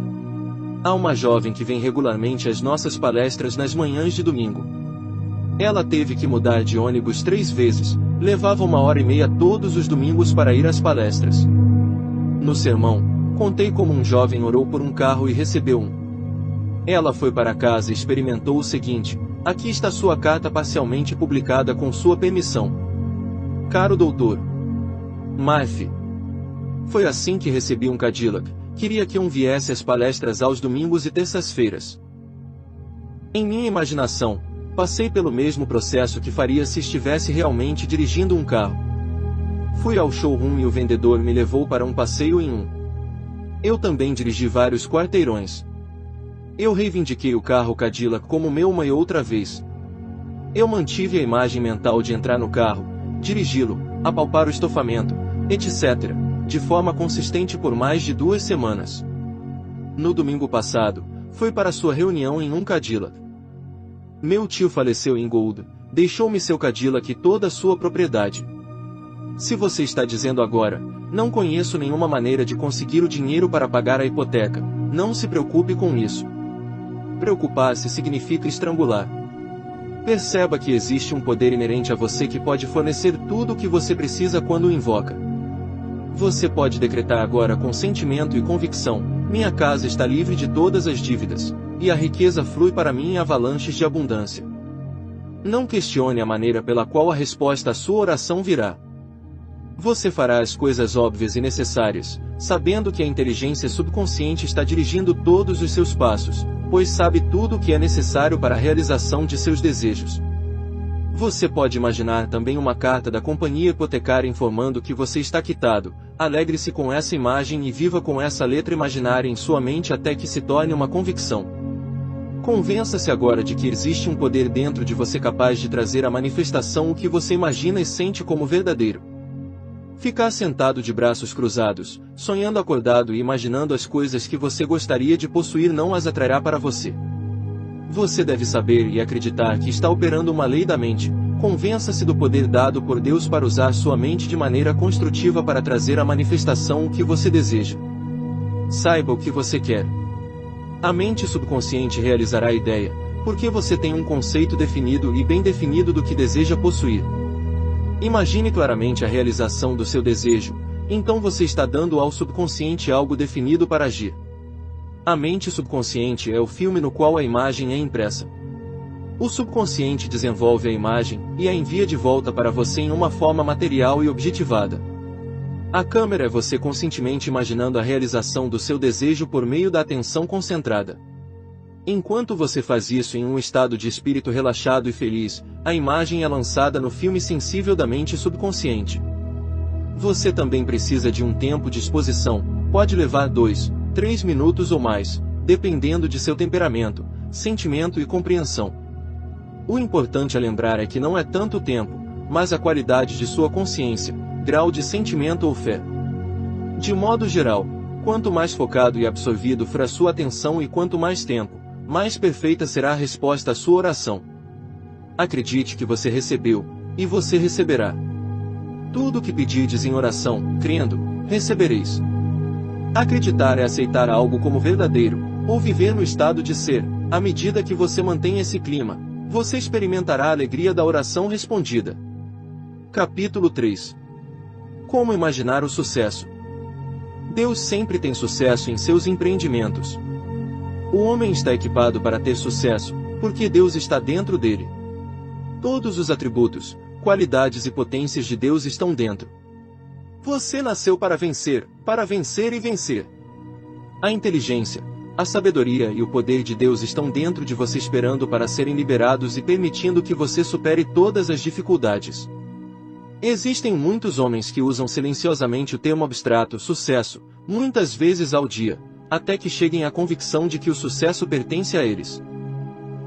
Speaker 1: Há uma jovem que vem regularmente às nossas palestras nas manhãs de domingo. Ela teve que mudar de ônibus 3 vezes, levava 1h30 todos os domingos para ir às palestras. No sermão, contei como um jovem orou por um carro e recebeu um. Ela foi para casa e experimentou o seguinte: aqui está sua carta parcialmente publicada com sua permissão. Caro doutor Murphy. Foi assim que recebi um Cadillac. Queria que viesse às palestras aos domingos e terças-feiras. Em minha imaginação, passei pelo mesmo processo que faria se estivesse realmente dirigindo um carro. Fui ao showroom e o vendedor me levou para um passeio em um. Eu também dirigi vários quarteirões. Eu reivindiquei o carro Cadillac como meu uma e outra vez. Eu mantive a imagem mental de entrar no carro, dirigi-lo, apalpar o estofamento, etc., de forma consistente por mais de 2 semanas. No domingo passado, fui para sua reunião em um Cadillac. Meu tio faleceu em Gold, deixou-me seu Cadillac e toda a sua propriedade. Se você está dizendo agora, não conheço nenhuma maneira de conseguir o dinheiro para pagar a hipoteca, não se preocupe com isso. Preocupar-se significa estrangular. Perceba que existe um poder inerente a você que pode fornecer tudo o que você precisa quando o invoca. Você pode decretar agora com sentimento e convicção: minha casa está livre de todas as dívidas, e a riqueza flui para mim em avalanches de abundância. Não questione a maneira pela qual a resposta à sua oração virá. Você fará as coisas óbvias e necessárias, sabendo que a inteligência subconsciente está dirigindo todos os seus passos, pois sabe tudo o que é necessário para a realização de seus desejos. Você pode imaginar também uma carta da companhia hipotecária informando que você está quitado. Alegre-se com essa imagem e viva com essa letra imaginária em sua mente até que se torne uma convicção. Convença-se agora de que existe um poder dentro de você capaz de trazer à manifestação o que você imagina e sente como verdadeiro. Ficar sentado de braços cruzados, sonhando acordado e imaginando as coisas que você gostaria de possuir não as atrairá para você. Você deve saber e acreditar que está operando uma lei da mente. Convença-se do poder dado por Deus para usar sua mente de maneira construtiva para trazer à manifestação o que você deseja. Saiba o que você quer. A mente subconsciente realizará a ideia, porque você tem um conceito definido e bem definido do que deseja possuir. Imagine claramente a realização do seu desejo, então você está dando ao subconsciente algo definido para agir. A mente subconsciente é o filme no qual a imagem é impressa. O subconsciente desenvolve a imagem e a envia de volta para você em uma forma material e objetivada. A câmera é você conscientemente imaginando a realização do seu desejo por meio da atenção concentrada. Enquanto você faz isso em um estado de espírito relaxado e feliz, a imagem é lançada no filme sensível da mente subconsciente. Você também precisa de um tempo de exposição, pode levar 2, 3 minutos ou mais, dependendo de seu temperamento, sentimento e compreensão. O importante a lembrar é que não é tanto tempo, mas a qualidade de sua consciência, grau de sentimento ou fé. De modo geral, quanto mais focado e absorvido for a sua atenção e quanto mais tempo, mais perfeita será a resposta à sua oração. Acredite que você recebeu, e você receberá. Tudo o que pedirdes em oração, crendo, recebereis. Acreditar é aceitar algo como verdadeiro, ou viver no estado de ser. À medida que você mantém esse clima, você experimentará a alegria da oração respondida. Capítulo 3. Como imaginar o sucesso? Deus sempre tem sucesso em seus empreendimentos. O homem está equipado para ter sucesso, porque Deus está dentro dele. Todos os atributos, qualidades e potências de Deus estão dentro. Você nasceu para vencer e vencer. A inteligência, a sabedoria e o poder de Deus estão dentro de você esperando para serem liberados e permitindo que você supere todas as dificuldades. Existem muitos homens que usam silenciosamente o termo abstrato sucesso, muitas vezes ao dia, até que cheguem à convicção de que o sucesso pertence a eles.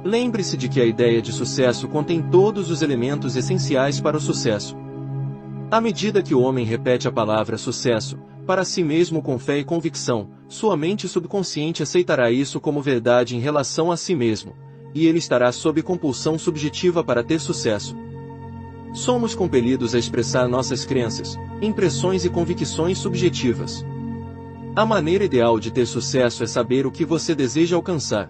Speaker 1: Lembre-se de que a ideia de sucesso contém todos os elementos essenciais para o sucesso. À medida que o homem repete a palavra sucesso, para si mesmo com fé e convicção, sua mente subconsciente aceitará isso como verdade em relação a si mesmo, e ele estará sob compulsão subjetiva para ter sucesso. Somos compelidos a expressar nossas crenças, impressões e convicções subjetivas. A maneira ideal de ter sucesso é saber o que você deseja alcançar.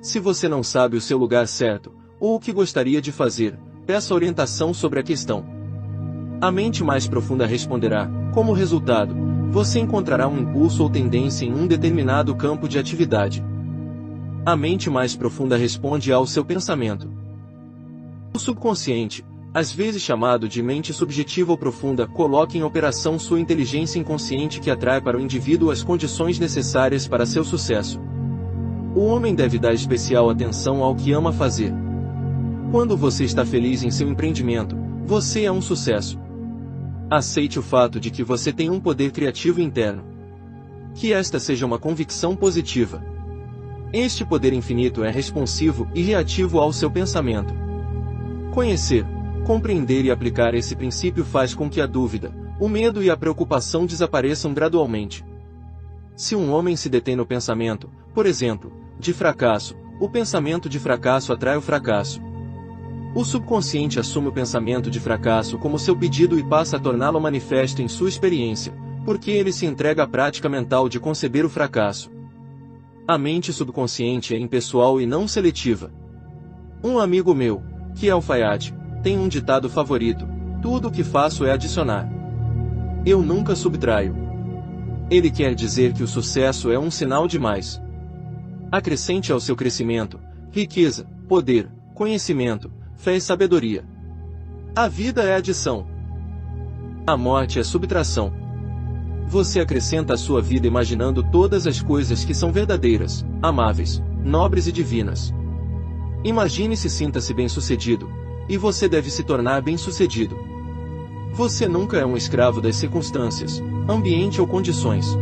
Speaker 1: Se você não sabe o seu lugar certo, ou o que gostaria de fazer, peça orientação sobre a questão. A mente mais profunda responderá. Como resultado, você encontrará um impulso ou tendência em um determinado campo de atividade. A mente mais profunda responde ao seu pensamento. O subconsciente, às vezes chamado de mente subjetiva ou profunda, coloca em operação sua inteligência inconsciente que atrai para o indivíduo as condições necessárias para seu sucesso. O homem deve dar especial atenção ao que ama fazer. Quando você está feliz em seu empreendimento, você é um sucesso. Aceite o fato de que você tem um poder criativo interno. Que esta seja uma convicção positiva. Este poder infinito é responsivo e reativo ao seu pensamento. Conhecer, compreender e aplicar esse princípio faz com que a dúvida, o medo e a preocupação desapareçam gradualmente. Se um homem se detém no pensamento, por exemplo, de fracasso, o pensamento de fracasso atrai o fracasso. O subconsciente assume o pensamento de fracasso como seu pedido e passa a torná-lo manifesto em sua experiência, porque ele se entrega à prática mental de conceber o fracasso. A mente subconsciente é impessoal e não seletiva. Um amigo meu, que é alfaiate, tem um ditado favorito: tudo o que faço é adicionar. Eu nunca subtraio. Ele quer dizer que o sucesso é um sinal de mais. Acrescente ao seu crescimento riqueza, poder, conhecimento, fé e sabedoria. A vida é adição. A morte é subtração. Você acrescenta à sua vida imaginando todas as coisas que são verdadeiras, amáveis, nobres e divinas. Imagine-se e sinta-se bem-sucedido, e você deve se tornar bem-sucedido. Você nunca é um escravo das circunstâncias, ambiente ou condições.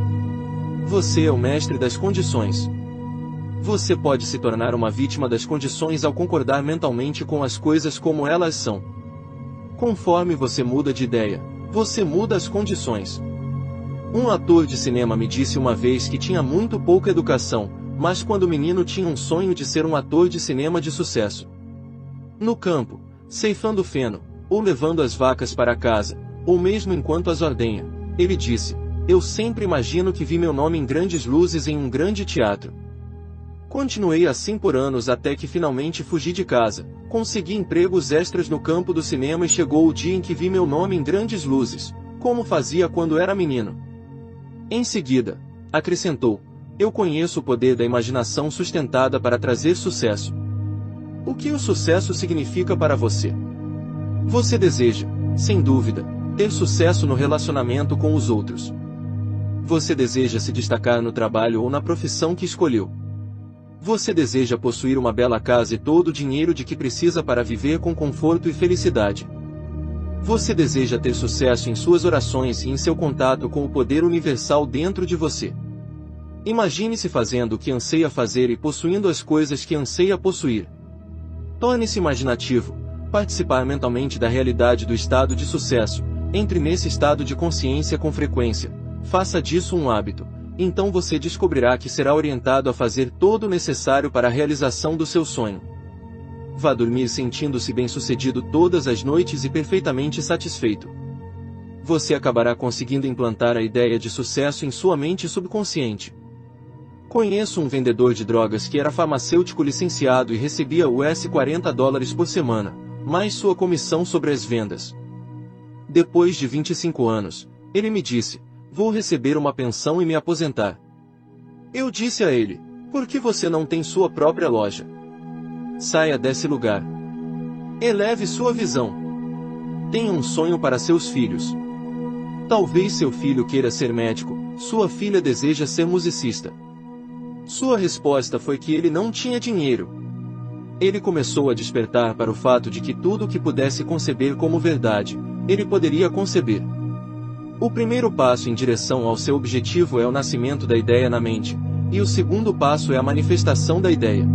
Speaker 1: Você é o mestre das condições. Você pode se tornar uma vítima das condições ao concordar mentalmente com as coisas como elas são. Conforme você muda de ideia, você muda as condições. Um ator de cinema me disse uma vez que tinha muito pouca educação, mas quando menino tinha um sonho de ser um ator de cinema de sucesso. No campo, ceifando feno, ou levando as vacas para casa, ou mesmo enquanto as ordenha, ele disse: eu sempre imagino que vi meu nome em grandes luzes em um grande teatro. Continuei assim por anos até que finalmente fugi de casa, consegui empregos extras no campo do cinema e chegou o dia em que vi meu nome em grandes luzes, como fazia quando era menino. Em seguida, acrescentou, eu conheço o poder da imaginação sustentada para trazer sucesso. O que o sucesso significa para você? Você deseja, sem dúvida, ter sucesso no relacionamento com os outros. Você deseja se destacar no trabalho ou na profissão que escolheu. Você deseja possuir uma bela casa e todo o dinheiro de que precisa para viver com conforto e felicidade. Você deseja ter sucesso em suas orações e em seu contato com o poder universal dentro de você. Imagine-se fazendo o que anseia fazer e possuindo as coisas que anseia possuir. Torne-se imaginativo, participar mentalmente da realidade do estado de sucesso, entre nesse estado de consciência com frequência, faça disso um hábito. então você descobrirá que será orientado a fazer todo o necessário para a realização do seu sonho. Vá dormir sentindo-se bem-sucedido todas as noites e perfeitamente satisfeito. Você acabará conseguindo implantar a ideia de sucesso em sua mente subconsciente. Conheço um vendedor de drogas que era farmacêutico licenciado e recebia US$ 40 por semana, mais sua comissão sobre as vendas. Depois de 25 anos, ele me disse: vou receber uma pensão e me aposentar. Eu disse a ele: por que você não tem sua própria loja? Saia desse lugar. Eleve sua visão. Tenha um sonho para seus filhos. Talvez seu filho queira ser médico, sua filha deseja ser musicista. Sua resposta foi que ele não tinha dinheiro. Ele começou a despertar para o fato de que tudo o que pudesse conceber como verdade, ele poderia conceber. O primeiro passo em direção ao seu objetivo é o nascimento da ideia na mente, e o segundo passo é a manifestação da ideia.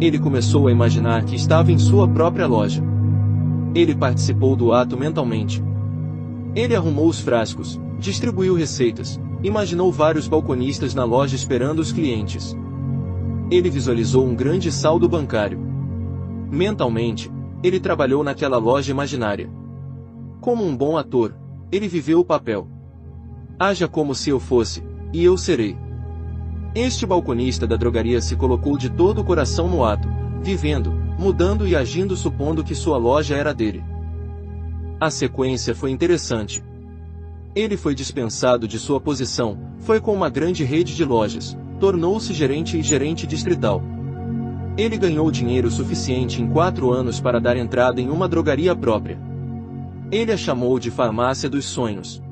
Speaker 1: Ele começou a imaginar que estava em sua própria loja. Ele participou do ato mentalmente. Ele arrumou os frascos, distribuiu receitas, imaginou vários balconistas na loja esperando os clientes. Ele visualizou um grande saldo bancário. Mentalmente, ele trabalhou naquela loja imaginária. Como um bom ator, ele viveu o papel. Haja como se eu fosse, e eu serei. Este balconista da drogaria se colocou de todo o coração no ato, vivendo, mudando e agindo supondo que sua loja era dele. A sequência foi interessante. Ele foi dispensado de sua posição, foi com uma grande rede de lojas, tornou-se gerente e gerente distrital. Ele ganhou dinheiro suficiente em 4 anos para dar entrada em uma drogaria própria. Ele a chamou de Farmácia dos Sonhos.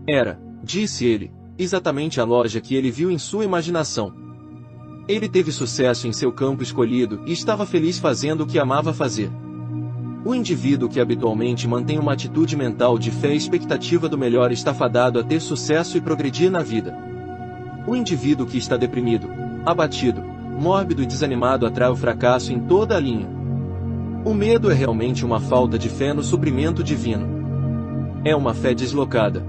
Speaker 1: Era, disse ele, exatamente a loja que ele viu em sua imaginação. Ele teve sucesso em seu campo escolhido e estava feliz fazendo o que amava fazer. O indivíduo que habitualmente mantém uma atitude mental de fé e expectativa do melhor está fadado a ter sucesso e progredir na vida. O indivíduo que está deprimido, abatido, mórbido e desanimado atrai o fracasso em toda a linha. O medo é realmente uma falta de fé no suprimento divino. É uma fé deslocada.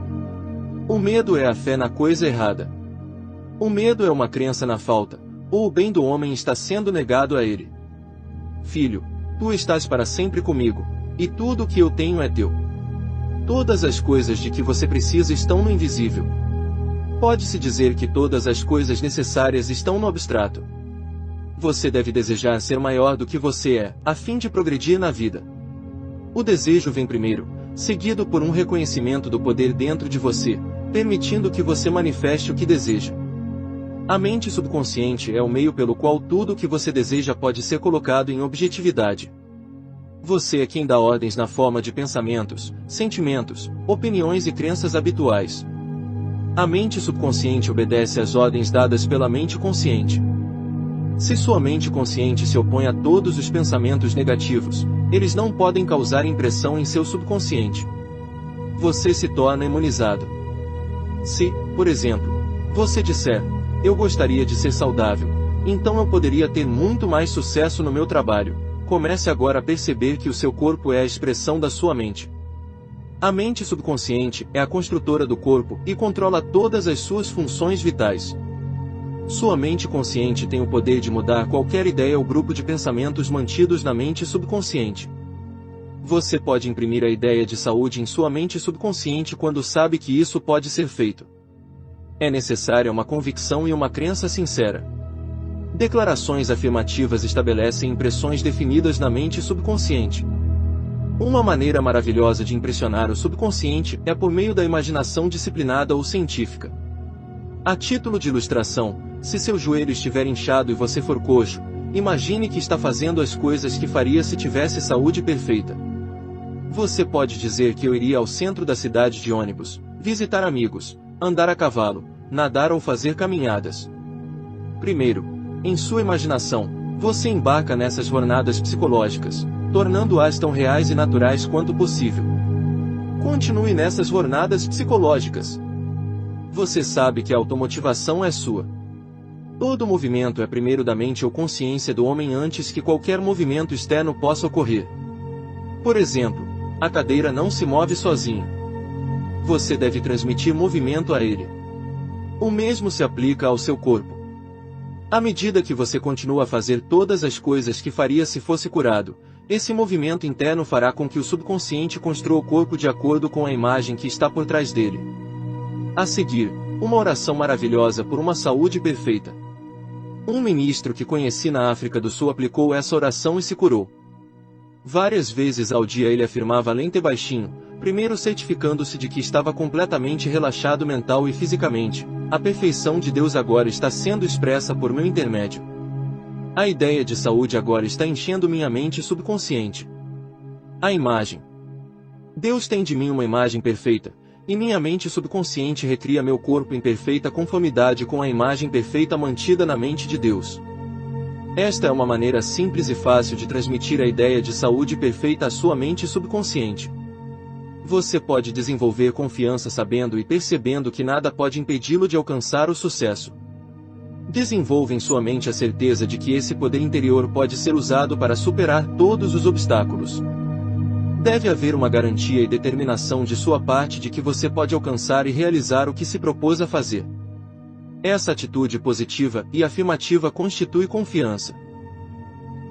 Speaker 1: O medo é a fé na coisa errada. O medo é uma crença na falta, ou o bem do homem está sendo negado a ele. Filho, tu estás para sempre comigo, e tudo o que eu tenho é teu. Todas as coisas de que você precisa estão no invisível. Pode-se dizer que todas as coisas necessárias estão no abstrato. Você deve desejar ser maior do que você é, a fim de progredir na vida. O desejo vem primeiro, seguido por um reconhecimento do poder dentro de você, permitindo que você manifeste o que deseja. A mente subconsciente é o meio pelo qual tudo o que você deseja pode ser colocado em objetividade. Você é quem dá ordens na forma de pensamentos, sentimentos, opiniões e crenças habituais. A mente subconsciente obedece às ordens dadas pela mente consciente. Se sua mente consciente se opõe a todos os pensamentos negativos, eles não podem causar impressão em seu subconsciente. Você se torna imunizado. Se, por exemplo, você disser: eu gostaria de ser saudável, então eu poderia ter muito mais sucesso no meu trabalho, comece agora a perceber que o seu corpo é a expressão da sua mente. A mente subconsciente é a construtora do corpo e controla todas as suas funções vitais. Sua mente consciente tem o poder de mudar qualquer ideia ou grupo de pensamentos mantidos na mente subconsciente. Você pode imprimir a ideia de saúde em sua mente subconsciente quando sabe que isso pode ser feito. É necessária uma convicção e uma crença sincera. Declarações afirmativas estabelecem impressões definidas na mente subconsciente. Uma maneira maravilhosa de impressionar o subconsciente é por meio da imaginação disciplinada ou científica. A título de ilustração, se seu joelho estiver inchado e você for coxo, imagine que está fazendo as coisas que faria se tivesse saúde perfeita. Você pode dizer que eu iria ao centro da cidade de ônibus, visitar amigos, andar a cavalo, nadar ou fazer caminhadas. Primeiro, em sua imaginação, você embarca nessas jornadas psicológicas, tornando-as tão reais e naturais quanto possível. Continue nessas jornadas psicológicas. Você sabe que a automotivação é sua. Todo movimento é primeiro da mente ou consciência do homem antes que qualquer movimento externo possa ocorrer. Por exemplo, a cadeira não se move sozinha. Você deve transmitir movimento a ele. O mesmo se aplica ao seu corpo. À medida que você continua a fazer todas as coisas que faria se fosse curado, esse movimento interno fará com que o subconsciente construa o corpo de acordo com a imagem que está por trás dele. A seguir, uma oração maravilhosa por uma saúde perfeita. Um ministro que conheci na África do Sul aplicou essa oração e se curou. Várias vezes ao dia ele afirmava lento e baixinho, primeiro certificando-se de que estava completamente relaxado mental e fisicamente. A perfeição de Deus agora está sendo expressa por meu intermédio. A ideia de saúde agora está enchendo minha mente subconsciente. A imagem. Deus tem de mim uma imagem perfeita, e minha mente subconsciente recria meu corpo em perfeita conformidade com a imagem perfeita mantida na mente de Deus. Esta é uma maneira simples e fácil de transmitir a ideia de saúde perfeita à sua mente subconsciente. Você pode desenvolver confiança sabendo e percebendo que nada pode impedi-lo de alcançar o sucesso. Desenvolva em sua mente a certeza de que esse poder interior pode ser usado para superar todos os obstáculos. Deve haver uma garantia e determinação de sua parte de que você pode alcançar e realizar o que se propôs a fazer. Essa atitude positiva e afirmativa constitui confiança.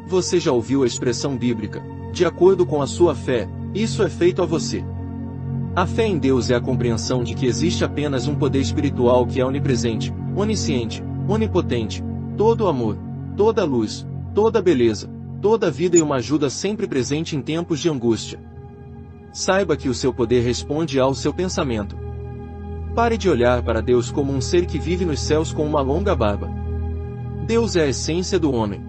Speaker 1: Você já ouviu a expressão bíblica, de acordo com a sua fé, isso é feito a você. A fé em Deus é a compreensão de que existe apenas um poder espiritual que é onipresente, onisciente, onipotente, todo amor, toda luz, toda beleza, toda vida e uma ajuda sempre presente em tempos de angústia. Saiba que o seu poder responde ao seu pensamento. Pare de olhar para Deus como um ser que vive nos céus com uma longa barba. Deus é a essência do homem.